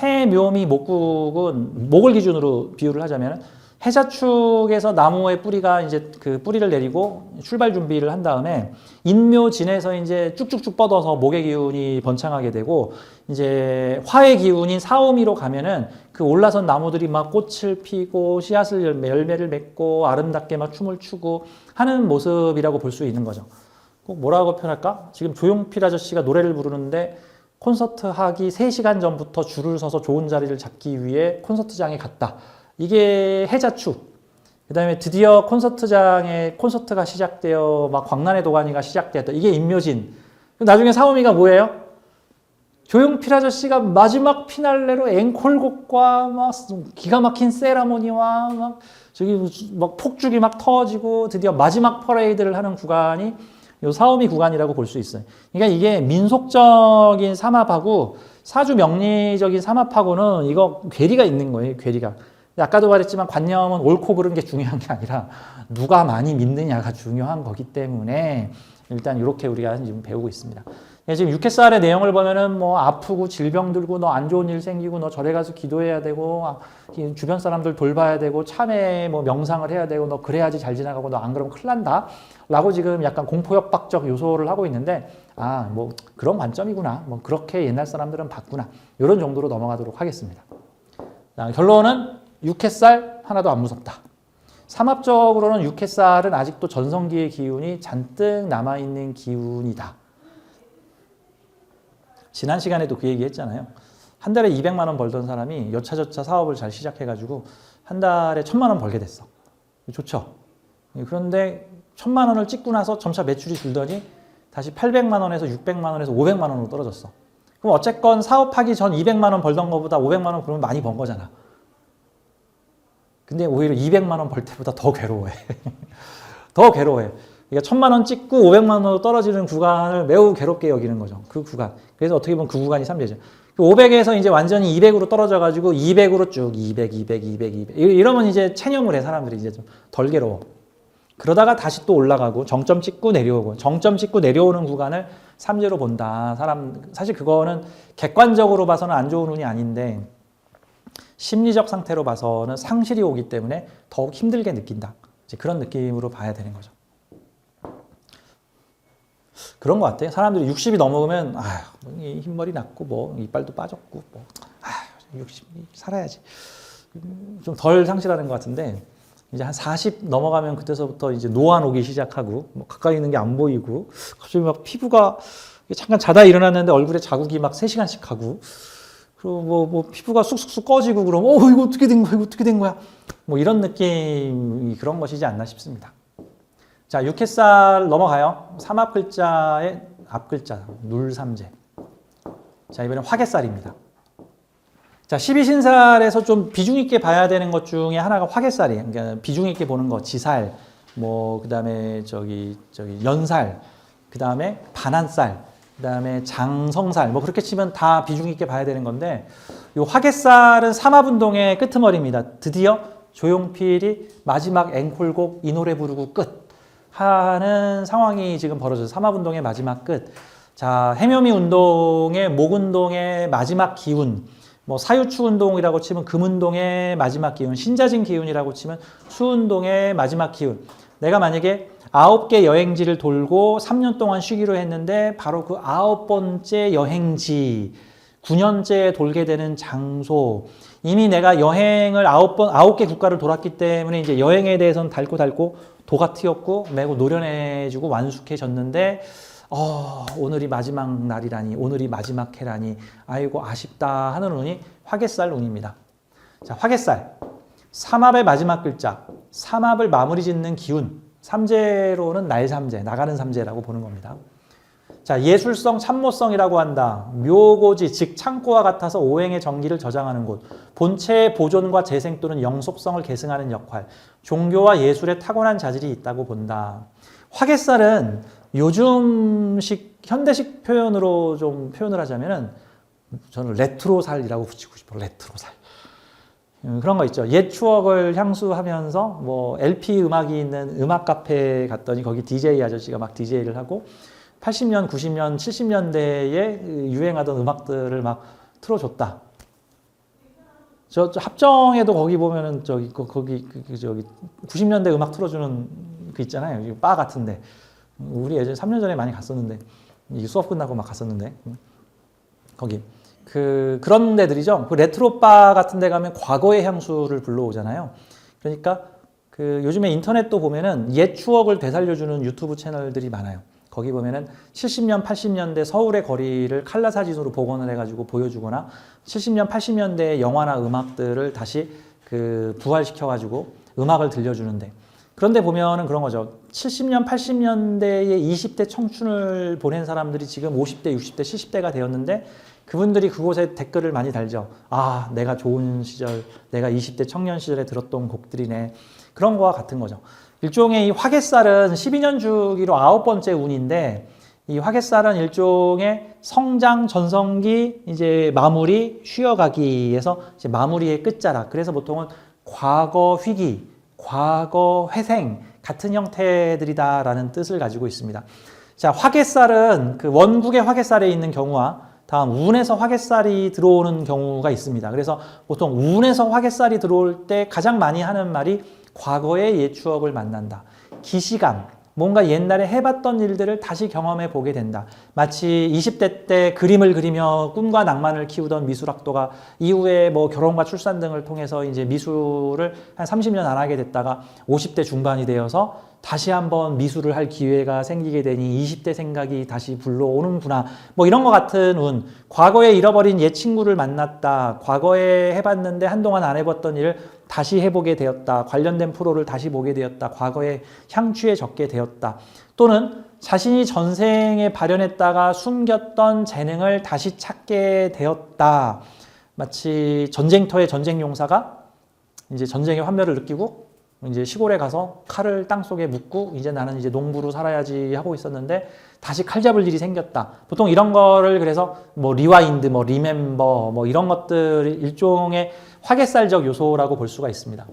해, 묘미, 목국은 목을 기준으로 비유를 하자면 해자축에서 나무의 뿌리가 이제 그 뿌리를 내리고 출발 준비를 한 다음에 인묘진에서 이제 쭉쭉쭉 뻗어서 목의 기운이 번창하게 되고 이제 화의 기운인 사오미로 가면은 그 올라선 나무들이 막 꽃을 피고 씨앗을 열매를 맺고 아름답게 막 춤을 추고 하는 모습이라고 볼 수 있는 거죠. 꼭 뭐라고 표현할까? 지금 조용필 아저씨가 노래를 부르는데 콘서트 하기 3시간 전부터 줄을 서서 좋은 자리를 잡기 위해 콘서트장에 갔다. 이게 해자축. 그 다음에 드디어 콘서트장에 콘서트가 시작되어 막 광란의 도가니가 시작되었다. 이게 인묘진. 나중에 사오미가 뭐예요? 조용필 아저씨가 마지막 피날레로 앵콜곡과 막 기가 막힌 세라모니와 막 저기 막 폭죽이 막 터지고 드디어 마지막 퍼레이드를 하는 구간이 요 사오미 구간이라고 볼 수 있어요. 그러니까 이게 민속적인 삼합하고 사주 명리적인 삼합하고는 이거 괴리가 있는 거예요. 괴리가. 아까도 말했지만 관념은 옳고 그른 게 중요한 게 아니라 누가 많이 믿느냐가 중요한 거기 때문에 일단 이렇게 우리가 지금 배우고 있습니다. 지금 6해살의 내용을 보면은 뭐 아프고 질병 들고 너 안 좋은 일 생기고 너 절에 가서 기도해야 되고 주변 사람들 돌봐야 되고 참회 뭐 명상을 해야 되고 너 그래야지 잘 지나가고 너 안 그러면 큰일 난다 라고 지금 약간 공포협박적 요소를 하고 있는데 뭐 그런 관점이구나 뭐 그렇게 옛날 사람들은 봤구나 이런 정도로 넘어가도록 하겠습니다. 결론은 6해살 하나도 안 무섭다. 삼합적으로는 6해살은 아직도 전성기의 기운이 잔뜩 남아있는 기운이다. 지난 시간에도 그 얘기 했잖아요. 한 달에 200만 원 벌던 사람이 여차저차 사업을 잘 시작해가지고 한 달에 1000만 원 벌게 됐어. 좋죠? 그런데 1,000만 원을 찍고 나서 점차 매출이 줄더니 다시 800만 원에서 600만 원에서 500만 원으로 떨어졌어. 그럼 어쨌건 사업하기 전 200만 원 벌던 거보다 500만 원 그러면 많이 번 거잖아. 근데 오히려 200만 원 벌 때보다 더 괴로워해. 더 괴로워해. 그러니까 1,000만 원 찍고 500만 원으로 떨어지는 구간을 매우 괴롭게 여기는 거죠. 그 구간. 그래서 어떻게 보면 그 구간이 삼재죠. 500에서 이제 완전히 200으로 떨어져가지고 200으로 쭉 200, 200, 200, 200. 이러면 이제 체념을 해, 사람들이 이제 좀 덜 괴로워. 그러다가 다시 또 올라가고 정점 찍고 내려오고 정점 찍고 내려오는 구간을 삼재로 본다. 사실 그거는 객관적으로 봐서는 안 좋은 운이 아닌데 심리적 상태로 봐서는 상실이 오기 때문에 더욱 힘들게 느낀다. 이제 그런 느낌으로 봐야 되는 거죠. 그런 것 같아요. 사람들이 60이 넘어오면 흰머리 났고 뭐 이빨도 빠졌고 뭐 60 살아야지. 좀 덜 상실하는 것 같은데 이제 한 40 넘어가면 그때서부터 이제 노안 오기 시작하고 뭐 가까이 있는 게 안 보이고 갑자기 막 피부가 잠깐 자다 일어났는데 얼굴에 자국이 막 3시간씩 하고 그리고 뭐 피부가 쑥쑥쑥 꺼지고 그러면 이거 어떻게 된 거야? 이거 어떻게 된 거야? 뭐 이런 느낌이 그런 것이지 않나 싶습니다. 자, 육해살 넘어가요. 삼합글자의 앞글자 눌삼재. 자, 이번엔 화개살입니다. 자, 12신살에서 좀 비중 있게 봐야 되는 것 중에 하나가 화개살이에요. 그러니까 비중 있게 보는 거, 지살, 뭐 그다음에 저기 연살, 그다음에 반한살, 그다음에 장성살, 뭐 그렇게 치면 다 비중 있게 봐야 되는 건데, 요 화개살은 삼합운동의 끄트머리입니다. 드디어 조용필이 마지막 앵콜곡 이 노래 부르고 끝 하는 상황이 지금 벌어져서 삼합운동의 마지막 끝. 자, 해묘미 운동의 목운동의 마지막 기운. 뭐 사유추 운동이라고 치면 금운동의 마지막 기운, 신자진 기운이라고 치면 수운동의 마지막 기운. 내가 만약에 9개 여행지를 돌고 3년 동안 쉬기로 했는데 바로 그 9번째 여행지, 9년째 돌게 되는 장소. 이미 내가 여행을 9개 국가를 돌았기 때문에 이제 여행에 대해서는 닳고 도가 트였고 매우 노련해지고 완숙해졌는데 오늘이 마지막 날이라니, 오늘이 마지막 해라니, 아이고 아쉽다 하는 운이 화개살 운입니다. 자, 화개살. 삼합의 마지막 글자, 삼합을 마무리 짓는 기운, 삼재로는 날삼재, 나가는 삼재라고 보는 겁니다. 자, 예술성, 참모성이라고 한다. 묘고지, 즉 창고와 같아서 오행의 정기를 저장하는 곳, 본체의 보존과 재생 또는 영속성을 계승하는 역할, 종교와 예술에 타고난 자질이 있다고 본다. 화개살은 요즘식 현대식 표현으로 좀 표현을 하자면은 저는 레트로살이라고 붙이고 싶어요. 레트로살. 그런 거 있죠. 옛 추억을 향수하면서 뭐 LP 음악이 있는 음악 카페에 갔더니 거기 DJ 아저씨가 막 DJ를 하고 80년, 90년, 70년대에 유행하던 음악들을 막 틀어줬다. 저 합정에도 거기 보면은 거기 90년대 음악 틀어주는 그 있잖아요. 바 같은데. 우리 예전에 3년 전에 많이 갔었는데 수업 끝나고 막 갔었는데 거기 그런 데들이죠. 그 레트로 바 같은 데 가면 과거의 향수를 불러오잖아요. 그러니까 요즘에 인터넷도 보면은 옛 추억을 되살려주는 유튜브 채널들이 많아요. 거기 보면은 70년, 80년대 서울의 거리를 칼라 사진으로 복원을 해가지고 보여주거나 70년, 80년대의 영화나 음악들을 다시 부활시켜가지고 음악을 들려주는데, 그런데 보면은 그런 거죠. 70년, 80년대의 20대 청춘을 보낸 사람들이 지금 50대, 60대, 70대가 되었는데 그분들이 그곳에 댓글을 많이 달죠. 아, 내가 좋은 시절, 내가 20대 청년 시절에 들었던 곡들이네. 그런 거와 같은 거죠. 일종의 이 화개살은 12년 주기로 9번째 운인데, 이 화개살은 일종의 성장, 전성기, 이제 마무리, 쉬어가기에서 이제 마무리의 끝자락. 그래서 보통은 과거 회귀, 과거 회생 같은 형태들이다라는 뜻을 가지고 있습니다. 자, 화개살은 그 원국의 화개살에 있는 경우와 다음 운에서 화개살이 들어오는 경우가 있습니다. 그래서 보통 운에서 화개살이 들어올 때 가장 많이 하는 말이 과거의 옛 추억을 만난다. 기시감, 뭔가 옛날에 해봤던 일들을 다시 경험해 보게 된다. 마치 20대 때 그림을 그리며 꿈과 낭만을 키우던 미술학도가 이후에 뭐 결혼과 출산 등을 통해서 이제 미술을 한 30년 안 하게 됐다가 50대 중반이 되어서 다시 한번 미술을 할 기회가 생기게 되니 20대 생각이 다시 불러오는구나. 뭐 이런 것 같은 운. 과거에 잃어버린 옛 친구를 만났다. 과거에 해봤는데 한동안 안 해봤던 일을 다시 해보게 되었다. 관련된 프로를 다시 보게 되었다. 과거에 향취에 적게 되었다. 또는 자신이 전생에 발현했다가 숨겼던 재능을 다시 찾게 되었다. 마치 전쟁터의 전쟁용사가 이제 전쟁의 환멸을 느끼고 이제 시골에 가서 칼을 땅속에 묻고 이제 나는 이제 농부로 살아야지 하고 있었는데 다시 칼 잡을 일이 생겼다. 보통 이런 거를 그래서 뭐 리와인드, 뭐 리멤버, 뭐 이런 것들 일종의 화개살적 요소라고 볼 수가 있습니다.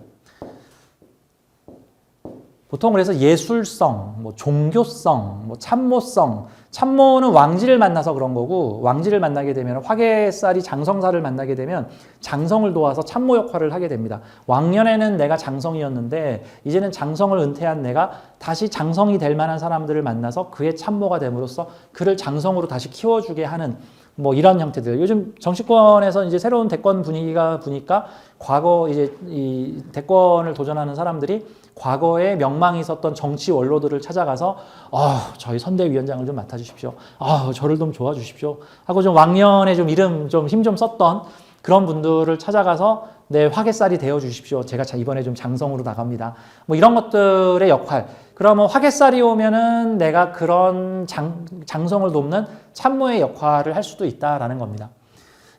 보통 그래서 예술성, 뭐 종교성, 뭐 참모성, 참모는 왕지를 만나서 그런 거고 왕지를 만나게 되면 화개살이 장성사를 만나게 되면 장성을 도와서 참모 역할을 하게 됩니다. 왕년에는 내가 장성이었는데 이제는 장성을 은퇴한 내가 다시 장성이 될 만한 사람들을 만나서 그의 참모가 됨으로써 그를 장성으로 다시 키워주게 하는 뭐 이런 형태들. 요즘 정치권에서 이제 새로운 대권 분위기가 보니까 과거 이제 이 대권을 도전하는 사람들이 과거에 명망이 있었던 정치 원로들을 찾아가서 저희 선대위원장을 좀 맡아주십시오. 저를 좀 도와주십시오. 하고 좀 왕년에 좀 이름 좀 힘 좀 썼던 그런 분들을 찾아가서 내 화개살이 되어 주십시오. 제가 이번에 좀 장성으로 나갑니다. 뭐 이런 것들의 역할. 그러면 화개살이 오면은 내가 그런 장성을 돕는 참모의 역할을 할 수도 있다라는 겁니다.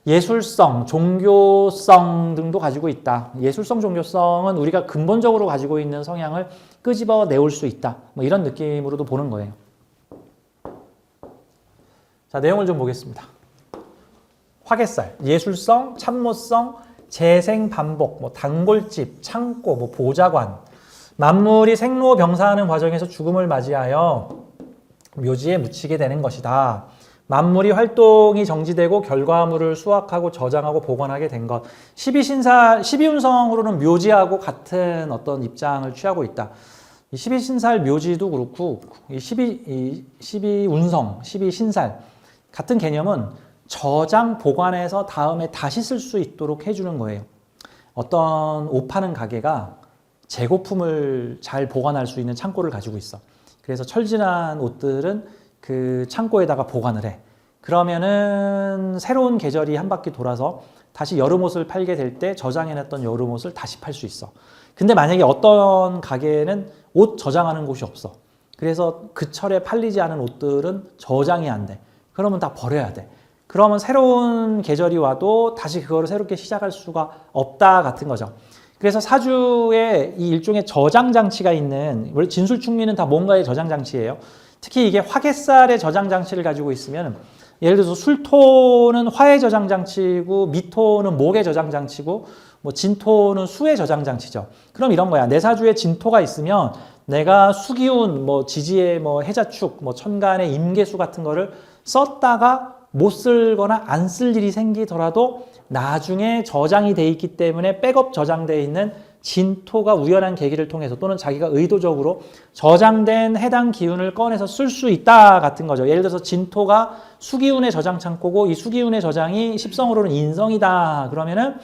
예술성, 종교성 등도 가지고 있다. 예술성, 종교성은 우리가 근본적으로 가지고 있는 성향을 끄집어 내올 수 있다. 뭐 이런 느낌으로도 보는 거예요. 자, 내용을 좀 보겠습니다. 화개살, 예술성, 참모성, 재생 반복, 뭐 단골집, 창고, 뭐 보좌관. 만물이 생로병사하는 과정에서 죽음을 맞이하여 묘지에 묻히게 되는 것이다. 만물이 활동이 정지되고 결과물을 수확하고 저장하고 보관하게 된 것. 12운성으로는 묘지하고 같은 어떤 입장을 취하고 있다. 12신살 묘지도 그렇고 12운성, 12신살 같은 개념은 저장, 보관해서 다음에 다시 쓸 수 있도록 해주는 거예요. 어떤 옷 파는 가게가 재고품을 잘 보관할 수 있는 창고를 가지고 있어. 그래서 철진한 옷들은 그 창고에다가 보관을 해. 그러면은 새로운 계절이 한 바퀴 돌아서 다시 여름옷을 팔게 될 때 저장해놨던 여름옷을 다시 팔 수 있어. 근데 만약에 어떤 가게는 옷 저장하는 곳이 없어. 그래서 그 철에 팔리지 않은 옷들은 저장이 안 돼. 그러면 다 버려야 돼. 그러면 새로운 계절이 와도 다시 그거를 새롭게 시작할 수가 없다 같은 거죠. 그래서 사주에 이 일종의 저장 장치가 있는, 원래 진술충미는 다 뭔가의 저장 장치예요. 특히 이게 화개살의 저장 장치를 가지고 있으면 예를 들어서 술토는 화의 저장 장치고 미토는 목의 저장 장치고 뭐 진토는 수의 저장 장치죠. 그럼 이런 거야. 내 사주에 진토가 있으면 내가 수기운, 뭐 지지의 뭐 해자축, 뭐 천간의 임계수 같은 거를 썼다가 못 쓰거나 안 쓸 일이 생기더라도 나중에 저장이 돼 있기 때문에 백업 저장되어 있는 진토가 우연한 계기를 통해서 또는 자기가 의도적으로 저장된 해당 기운을 꺼내서 쓸 수 있다 같은 거죠. 예를 들어서 진토가 수기운의 저장 창고고 이 수기운의 저장이 십성으로는 인성이다. 그러면은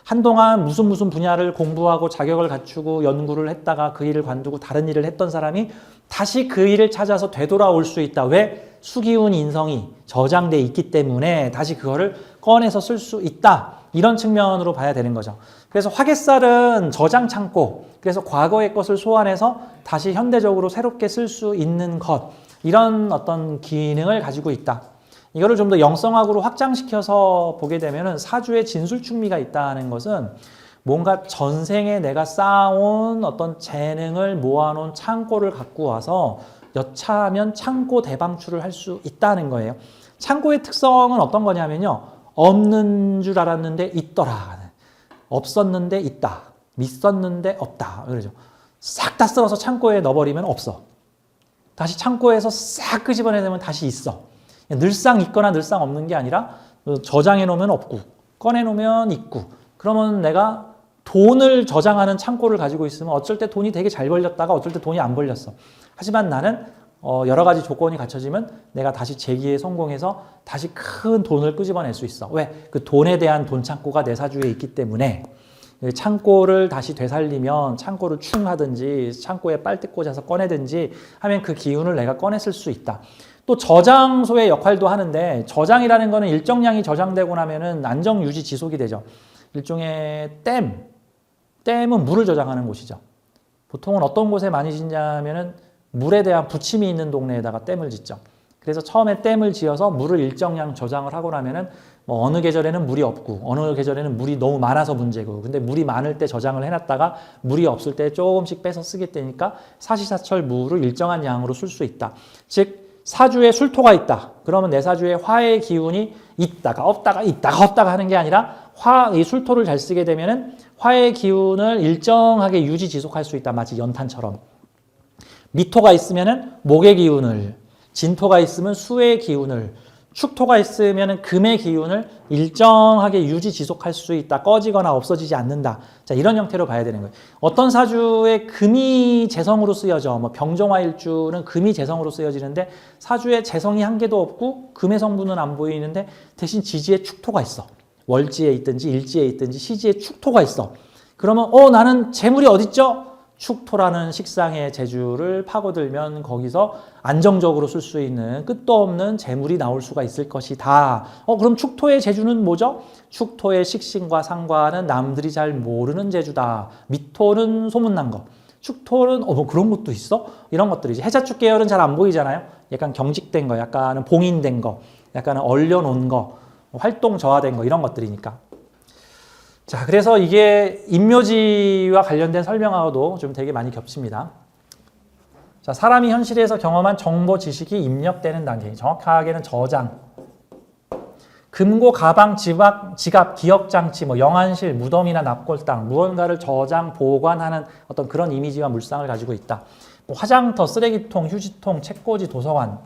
한동안 무슨 분야를 공부하고 자격을 갖추고 연구를 했다가 그 일을 관두고 다른 일을 했던 사람이 다시 그 일을 찾아서 되돌아올 수 있다. 왜? 수기운 인성이 저장돼 있기 때문에 다시 그거를 꺼내서 쓸 수 있다. 이런 측면으로 봐야 되는 거죠. 그래서 화개살은 저장 창고, 그래서 과거의 것을 소환해서 다시 현대적으로 새롭게 쓸 수 있는 것, 이런 어떤 기능을 가지고 있다. 이거를 좀 더 영성학으로 확장시켜서 보게 되면은 사주에 진술충미가 있다는 것은 뭔가 전생에 내가 쌓아온 어떤 재능을 모아놓은 창고를 갖고 와서 여차하면 창고 대방출을 할 수 있다는 거예요. 창고의 특성은 어떤 거냐면요. 없는 줄 알았는데 있더라. 없었는데 있다. 믿었는데 없다. 그러죠. 싹 다 썰어서 창고에 넣어버리면 없어. 다시 창고에서 싹 끄집어내면 다시 있어. 늘상 있거나 늘상 없는 게 아니라 저장해 놓으면 없고 꺼내 놓으면 있고. 그러면 내가 돈을 저장하는 창고를 가지고 있으면 어쩔 때 돈이 되게 잘 벌렸다가 어쩔 때 돈이 안 벌렸어. 하지만 나는 여러 가지 조건이 갖춰지면 내가 다시 재기에 성공해서 다시 큰 돈을 끄집어낼 수 있어. 왜? 그 돈에 대한 돈 창고가 내 사주에 있기 때문에. 창고를 다시 되살리면 창고를 충하든지 창고에 빨대 꽂아서 꺼내든지 하면 그 기운을 내가 꺼냈을 수 있다. 또 저장소의 역할도 하는데 저장이라는 거는 일정량이 저장되고 나면은 안정 유지 지속이 되죠. 일종의 댐은 물을 저장하는 곳이죠. 보통은 어떤 곳에 많이 짓냐면은 물에 대한 부침이 있는 동네에다가 댐을 짓죠. 그래서 처음에 댐을 지어서 물을 일정량 저장을 하고 나면은 뭐 어느 계절에는 물이 없고 어느 계절에는 물이 너무 많아서 문제고 근데 물이 많을 때 저장을 해놨다가 물이 없을 때 조금씩 빼서 쓰게 되니까 사시사철 물을 일정한 양으로 쓸 수 있다. 즉 사주에 술토가 있다. 그러면 내 사주에 화의 기운이 있다가 없다가 하는 게 아니라 이 술토를 잘 쓰게 되면은 화의 기운을 일정하게 유지 지속할 수 있다. 마치 연탄처럼. 미토가 있으면은 목의 기운을, 진토가 있으면 수의 기운을, 축토가 있으면 금의 기운을 일정하게 유지 지속할 수 있다. 꺼지거나 없어지지 않는다. 자, 이런 형태로 봐야 되는 거예요. 어떤 사주에 금이 재성으로 쓰여져. 뭐 병정화일주는 금이 재성으로 쓰여지는데 사주에 재성이 한 개도 없고 금의 성분은 안 보이는데 대신 지지에 축토가 있어. 월지에 있든지 일지에 있든지 시지에 축토가 있어. 그러면 나는 재물이 어딨죠? 축토라는 식상의 재주를 파고들면 거기서 안정적으로 쓸 수 있는 끝도 없는 재물이 나올 수가 있을 것이다. 그럼 축토의 재주는 뭐죠? 축토의 식신과 상과는 남들이 잘 모르는 재주다. 미토는 소문난 거. 축토는 뭐 그런 것도 있어? 이런 것들이지. 해자축 계열은 잘 안 보이잖아요. 약간 경직된 거, 약간은 봉인된 거, 약간은 얼려놓은 거, 활동 저하된 거 이런 것들이니까. 자, 그래서 이게 인묘지와 관련된 설명하고도 좀 되게 많이 겹칩니다. 자, 사람이 현실에서 경험한 정보 지식이 입력되는 단계, 정확하게는 저장. 금고, 가방, 지갑, 기억장치, 뭐 영안실, 무덤이나 납골당, 무언가를 저장, 보관하는 어떤 그런 이미지와 물상을 가지고 있다. 뭐 화장터, 쓰레기통, 휴지통, 책꽂이, 도서관.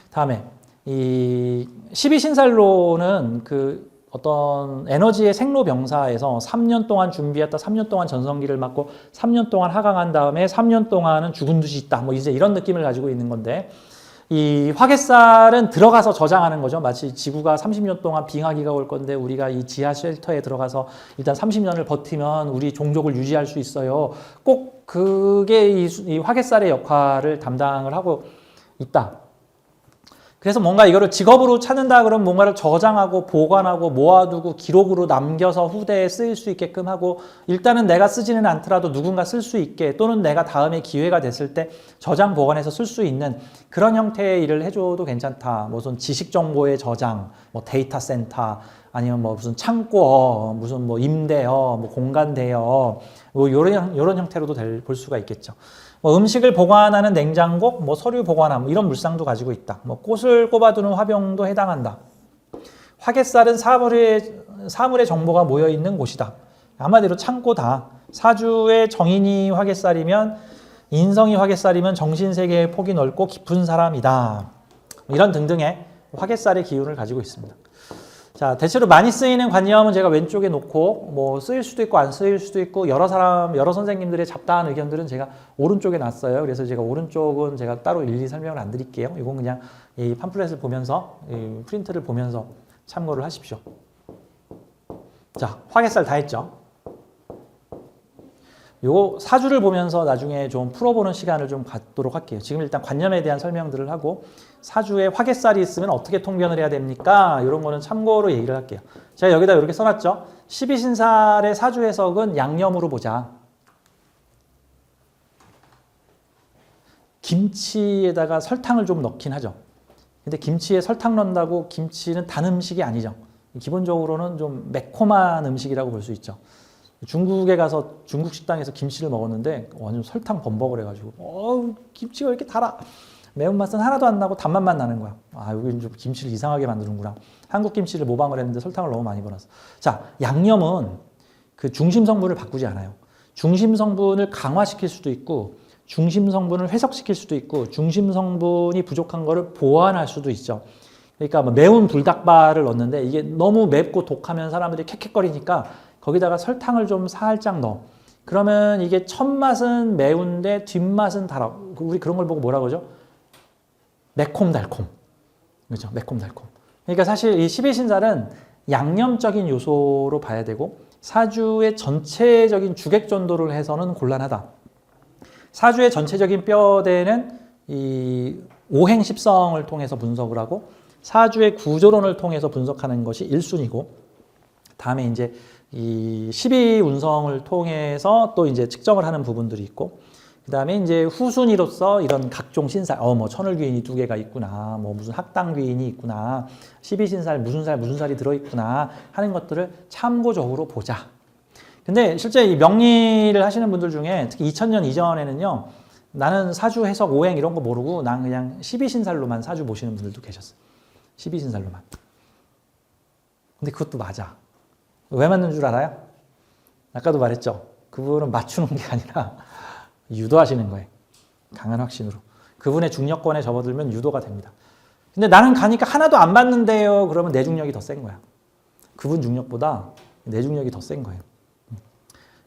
다음에 이 12신살로는 그 어떤 에너지의 생로병사에서 3년 동안 준비했다, 3년 동안 전성기를 맞고 3년 동안 하강한 다음에 3년 동안은 죽은 듯이 있다. 뭐 이제 이런 느낌을 가지고 있는 건데 이 화개살은 들어가서 저장하는 거죠. 마치 지구가 30년 동안 빙하기가 올 건데 우리가 이 지하 쉘터에 들어가서 일단 30년을 버티면 우리 종족을 유지할 수 있어요. 꼭 그게 이 화개살의 역할을 담당을 하고 있다. 그래서 뭔가 이거를 직업으로 찾는다 그러면 뭔가를 저장하고 보관하고 모아두고 기록으로 남겨서 후대에 쓰일 수 있게끔 하고 일단은 내가 쓰지는 않더라도 누군가 쓸 수 있게 또는 내가 다음에 기회가 됐을 때 저장 보관해서 쓸 수 있는 그런 형태의 일을 해줘도 괜찮다. 무슨 지식 정보의 저장, 뭐 데이터 센터 아니면 뭐 무슨 창고, 무슨 뭐 임대요, 뭐 공간 대여 뭐 이런 형태로도 볼 수가 있겠죠. 뭐 음식을 보관하는 냉장고, 뭐 서류 보관함 이런 물상도 가지고 있다. 뭐 꽃을 꼽아두는 화병도 해당한다. 화개살은 사물의 정보가 모여 있는 곳이다. 한마디로 창고다. 사주의 정인이 화개살이면 인성이 화개살이면 정신세계의 폭이 넓고 깊은 사람이다. 이런 등등의 화개살의 기운을 가지고 있습니다. 자, 대체로 많이 쓰이는 관념은 제가 왼쪽에 놓고 뭐 쓰일 수도 있고 안 쓰일 수도 있고 여러 선생님들의 잡다한 의견들은 제가 오른쪽에 놨어요. 그래서 제가 오른쪽은 제가 따로 일일이 설명을 안 드릴게요. 이건 그냥 이 팜플렛을 보면서 이 프린트를 보면서 참고를 하십시오. 자, 화개살 다 했죠. 요거 사주를 보면서 나중에 좀 풀어보는 시간을 좀 갖도록 할게요. 지금 일단 관념에 대한 설명들을 하고 사주에 화개살이 있으면 어떻게 통변을 해야 됩니까? 이런 거는 참고로 얘기를 할게요. 제가 여기다 이렇게 써놨죠. 12신살의 사주 해석은 양념으로 보자. 김치에다가 설탕을 좀 넣긴 하죠. 근데 김치에 설탕 넣는다고 김치는 단 음식이 아니죠. 기본적으로는 좀 매콤한 음식이라고 볼 수 있죠. 중국에 가서 중국 식당에서 김치를 먹었는데 완전 설탕 범벅을 해가지고 김치가 왜 이렇게 달아? 매운맛은 하나도 안 나고 단맛만 나는 거야. 여기 좀 김치를 이상하게 만드는구나. 한국 김치를 모방을 했는데 설탕을 너무 많이 버렸어. 자, 양념은 그 중심 성분을 바꾸지 않아요. 중심 성분을 강화시킬 수도 있고 중심 성분을 회석시킬 수도 있고 중심 성분이 부족한 거를 보완할 수도 있죠. 그러니까 뭐 매운 불닭발을 넣었는데 이게 너무 맵고 독하면 사람들이 캑캑거리니까 거기다가 설탕을 좀 살짝 넣어. 그러면 이게 첫 맛은 매운데 뒷맛은 달아. 우리 그런 걸 보고 뭐라 그러죠? 매콤달콤. 그렇죠? 매콤달콤. 그러니까 사실 이 12신살은 양념적인 요소로 봐야 되고 사주의 전체적인 주객 전도를 해서는 곤란하다. 사주의 전체적인 뼈대는 이 오행십성을 통해서 분석을 하고 사주의 구조론을 통해서 분석하는 것이 1순위고, 다음에 이제 이 12운성을 통해서 또 이제 측정을 하는 부분들이 있고, 그 다음에 이제 후순위로서 이런 각종 신살, 뭐 천을귀인이 2개가 있구나, 뭐 무슨 학당귀인이 있구나, 12신살, 무슨 살이 들어있구나 하는 것들을 참고적으로 보자. 근데 실제 이 명리를 하시는 분들 중에 특히 2000년 이전에는요, 나는 사주 해석 오행 이런 거 모르고 난 그냥 12신살로만 사주 보시는 분들도 계셨어요. 12신살로만. 근데 그것도 맞아. 왜 맞는 줄 알아요? 아까도 말했죠. 그분은 맞추는 게 아니라 유도하시는 거예요. 강한 확신으로. 그분의 중력권에 접어들면 유도가 됩니다. 근데 나는 가니까 하나도 안 맞는데요. 그러면 내 중력이 더 센 거야. 그분 중력보다 내 중력이 더 센 거예요.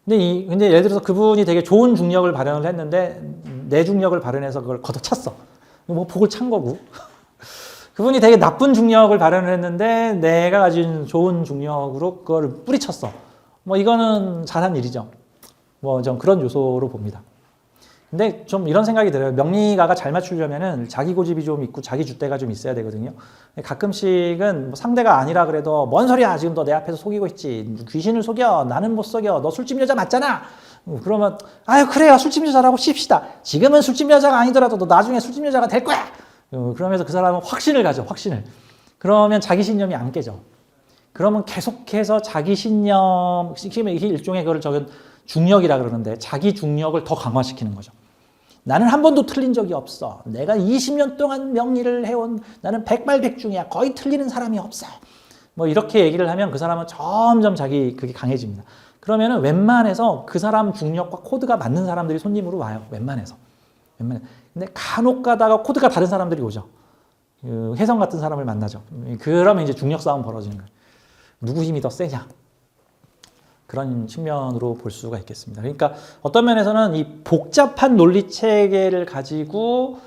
근데 예를 들어서 그분이 되게 좋은 중력을 발현을 했는데 내 중력을 발현해서 그걸 걷어찼어. 뭐 복을 찬 거고. 그분이 되게 나쁜 중력을 발현을 했는데 내가 가진 좋은 중력으로 그걸 뿌리쳤어. 뭐 이거는 잘한 일이죠. 뭐 좀 그런 요소로 봅니다. 근데 좀 이런 생각이 들어요. 명리가가 잘 맞추려면은 자기 고집이 좀 있고 자기 줏대가 좀 있어야 되거든요. 가끔씩은 뭐 상대가 아니라 그래도 뭔 소리야, 지금 너 내 앞에서 속이고 있지, 귀신을 속여, 나는 못 속여, 너 술집 여자 맞잖아. 그러면 아유 그래요, 술집 여자라고 칩시다. 지금은 술집 여자가 아니더라도 너 나중에 술집 여자가 될 거야. 그러면서 그 사람은 확신을 가져, 확신을. 그러면 자기 신념이 안 깨져. 그러면 계속해서 자기 신념, 일종의 그걸 적은 중력이라 그러는데 자기 중력을 더 강화시키는 거죠. 나는 한 번도 틀린 적이 없어. 내가 20년 동안 명리를 해온 나는 백발백중이야. 거의 틀리는 사람이 없어. 뭐 이렇게 얘기를 하면 그 사람은 점점 그게 강해집니다. 그러면은 웬만해서 그 사람 중력과 코드가 맞는 사람들이 손님으로 와요. 웬만해서. 근데 간혹 가다가 코드가 다른 사람들이 오죠. 혜성 같은 사람을 만나죠. 그러면 이제 중력 싸움 벌어지는 거예요. 누구 힘이 더 세냐. 그런 측면으로 볼 수가 있겠습니다. 그러니까 어떤 면에서는 이 복잡한 논리 체계를 가지고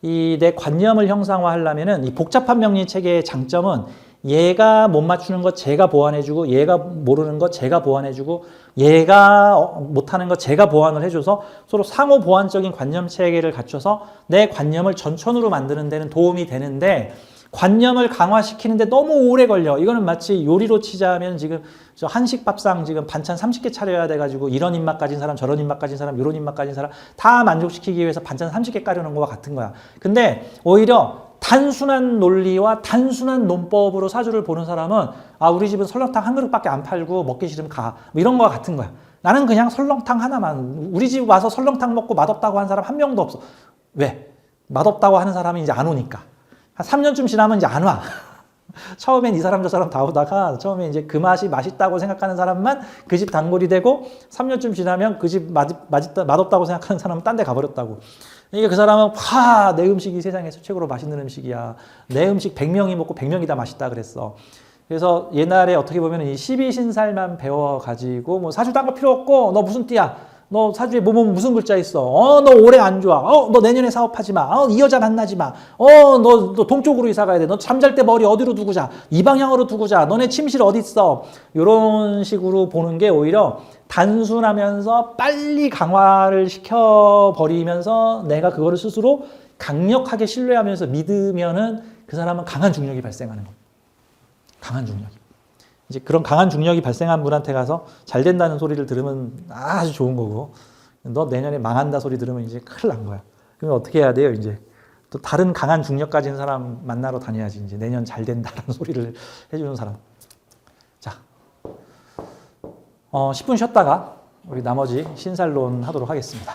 이 내 관념을 형상화하려면은 이 복잡한 명리 체계의 장점은 얘가 못 맞추는 것 제가 보완해주고, 얘가 모르는 것 제가 보완해주고, 얘가 못하는 것 제가 보완을 해줘서 서로 상호 보완적인 관념 체계를 갖춰서 내 관념을 전천후로 만드는 데는 도움이 되는데, 관념을 강화시키는데 너무 오래 걸려. 이거는 마치 요리로 치자면 지금 저 한식 밥상 지금 반찬 30개 차려야 돼가지고 이런 입맛 가진 사람, 저런 입맛 가진 사람, 이런 입맛 가진 사람 다 만족시키기 위해서 반찬 30개 까려는 거와 같은 거야. 근데 오히려 단순한 논리와 단순한 논법으로 사주를 보는 사람은 우리 집은 설렁탕 한 그릇밖에 안 팔고 먹기 싫으면 가. 뭐 이런 거와 같은 거야. 나는 그냥 설렁탕 하나만. 우리 집 와서 설렁탕 먹고 맛없다고 한 사람 한 명도 없어. 왜? 맛없다고 하는 사람이 이제 안 오니까. 한 3년쯤 지나면 이제 안 와. 처음엔 이 사람 저 사람 다 오다가 처음에 이제 그 맛이 맛있다고 생각하는 사람만 그 집 단골이 되고 3년쯤 지나면 그 집 맛없다고 생각하는 사람은 딴 데 가버렸다고. 이게 그 사람은 내 음식이 세상에서 최고로 맛있는 음식이야. 내 음식 100명이 먹고 100명이 다 맛있다 그랬어. 그래서 옛날에 어떻게 보면 이 12신살만 배워가지고 뭐 사주 딴 거 필요 없고 너 무슨 띠야? 너 사주에 무슨 글자 있어? 너 올해 안 좋아. 너 내년에 사업하지 마. 이 여자 만나지 마. 너 동쪽으로 이사 가야 돼. 너 잠잘 때 머리 어디로 두고 자. 이 방향으로 두고 자. 너네 침실 어디 있어? 이런 식으로 보는 게 오히려 단순하면서 빨리 강화를 시켜버리면서 내가 그거를 스스로 강력하게 신뢰하면서 믿으면은 그 사람은 강한 중력이 발생하는 겁니다. 강한 중력이. 이제 그런 강한 중력이 발생한 분한테 가서 잘 된다는 소리를 들으면 아주 좋은 거고, 너 내년에 망한다 소리 들으면 이제 큰일 난 거야. 그러면 어떻게 해야 돼요? 이제 또 다른 강한 중력 가진 사람 만나러 다녀야지. 이제 내년 잘 된다는 소리를 해주는 사람. 자, 10분 쉬었다가 우리 나머지 신살론 하도록 하겠습니다.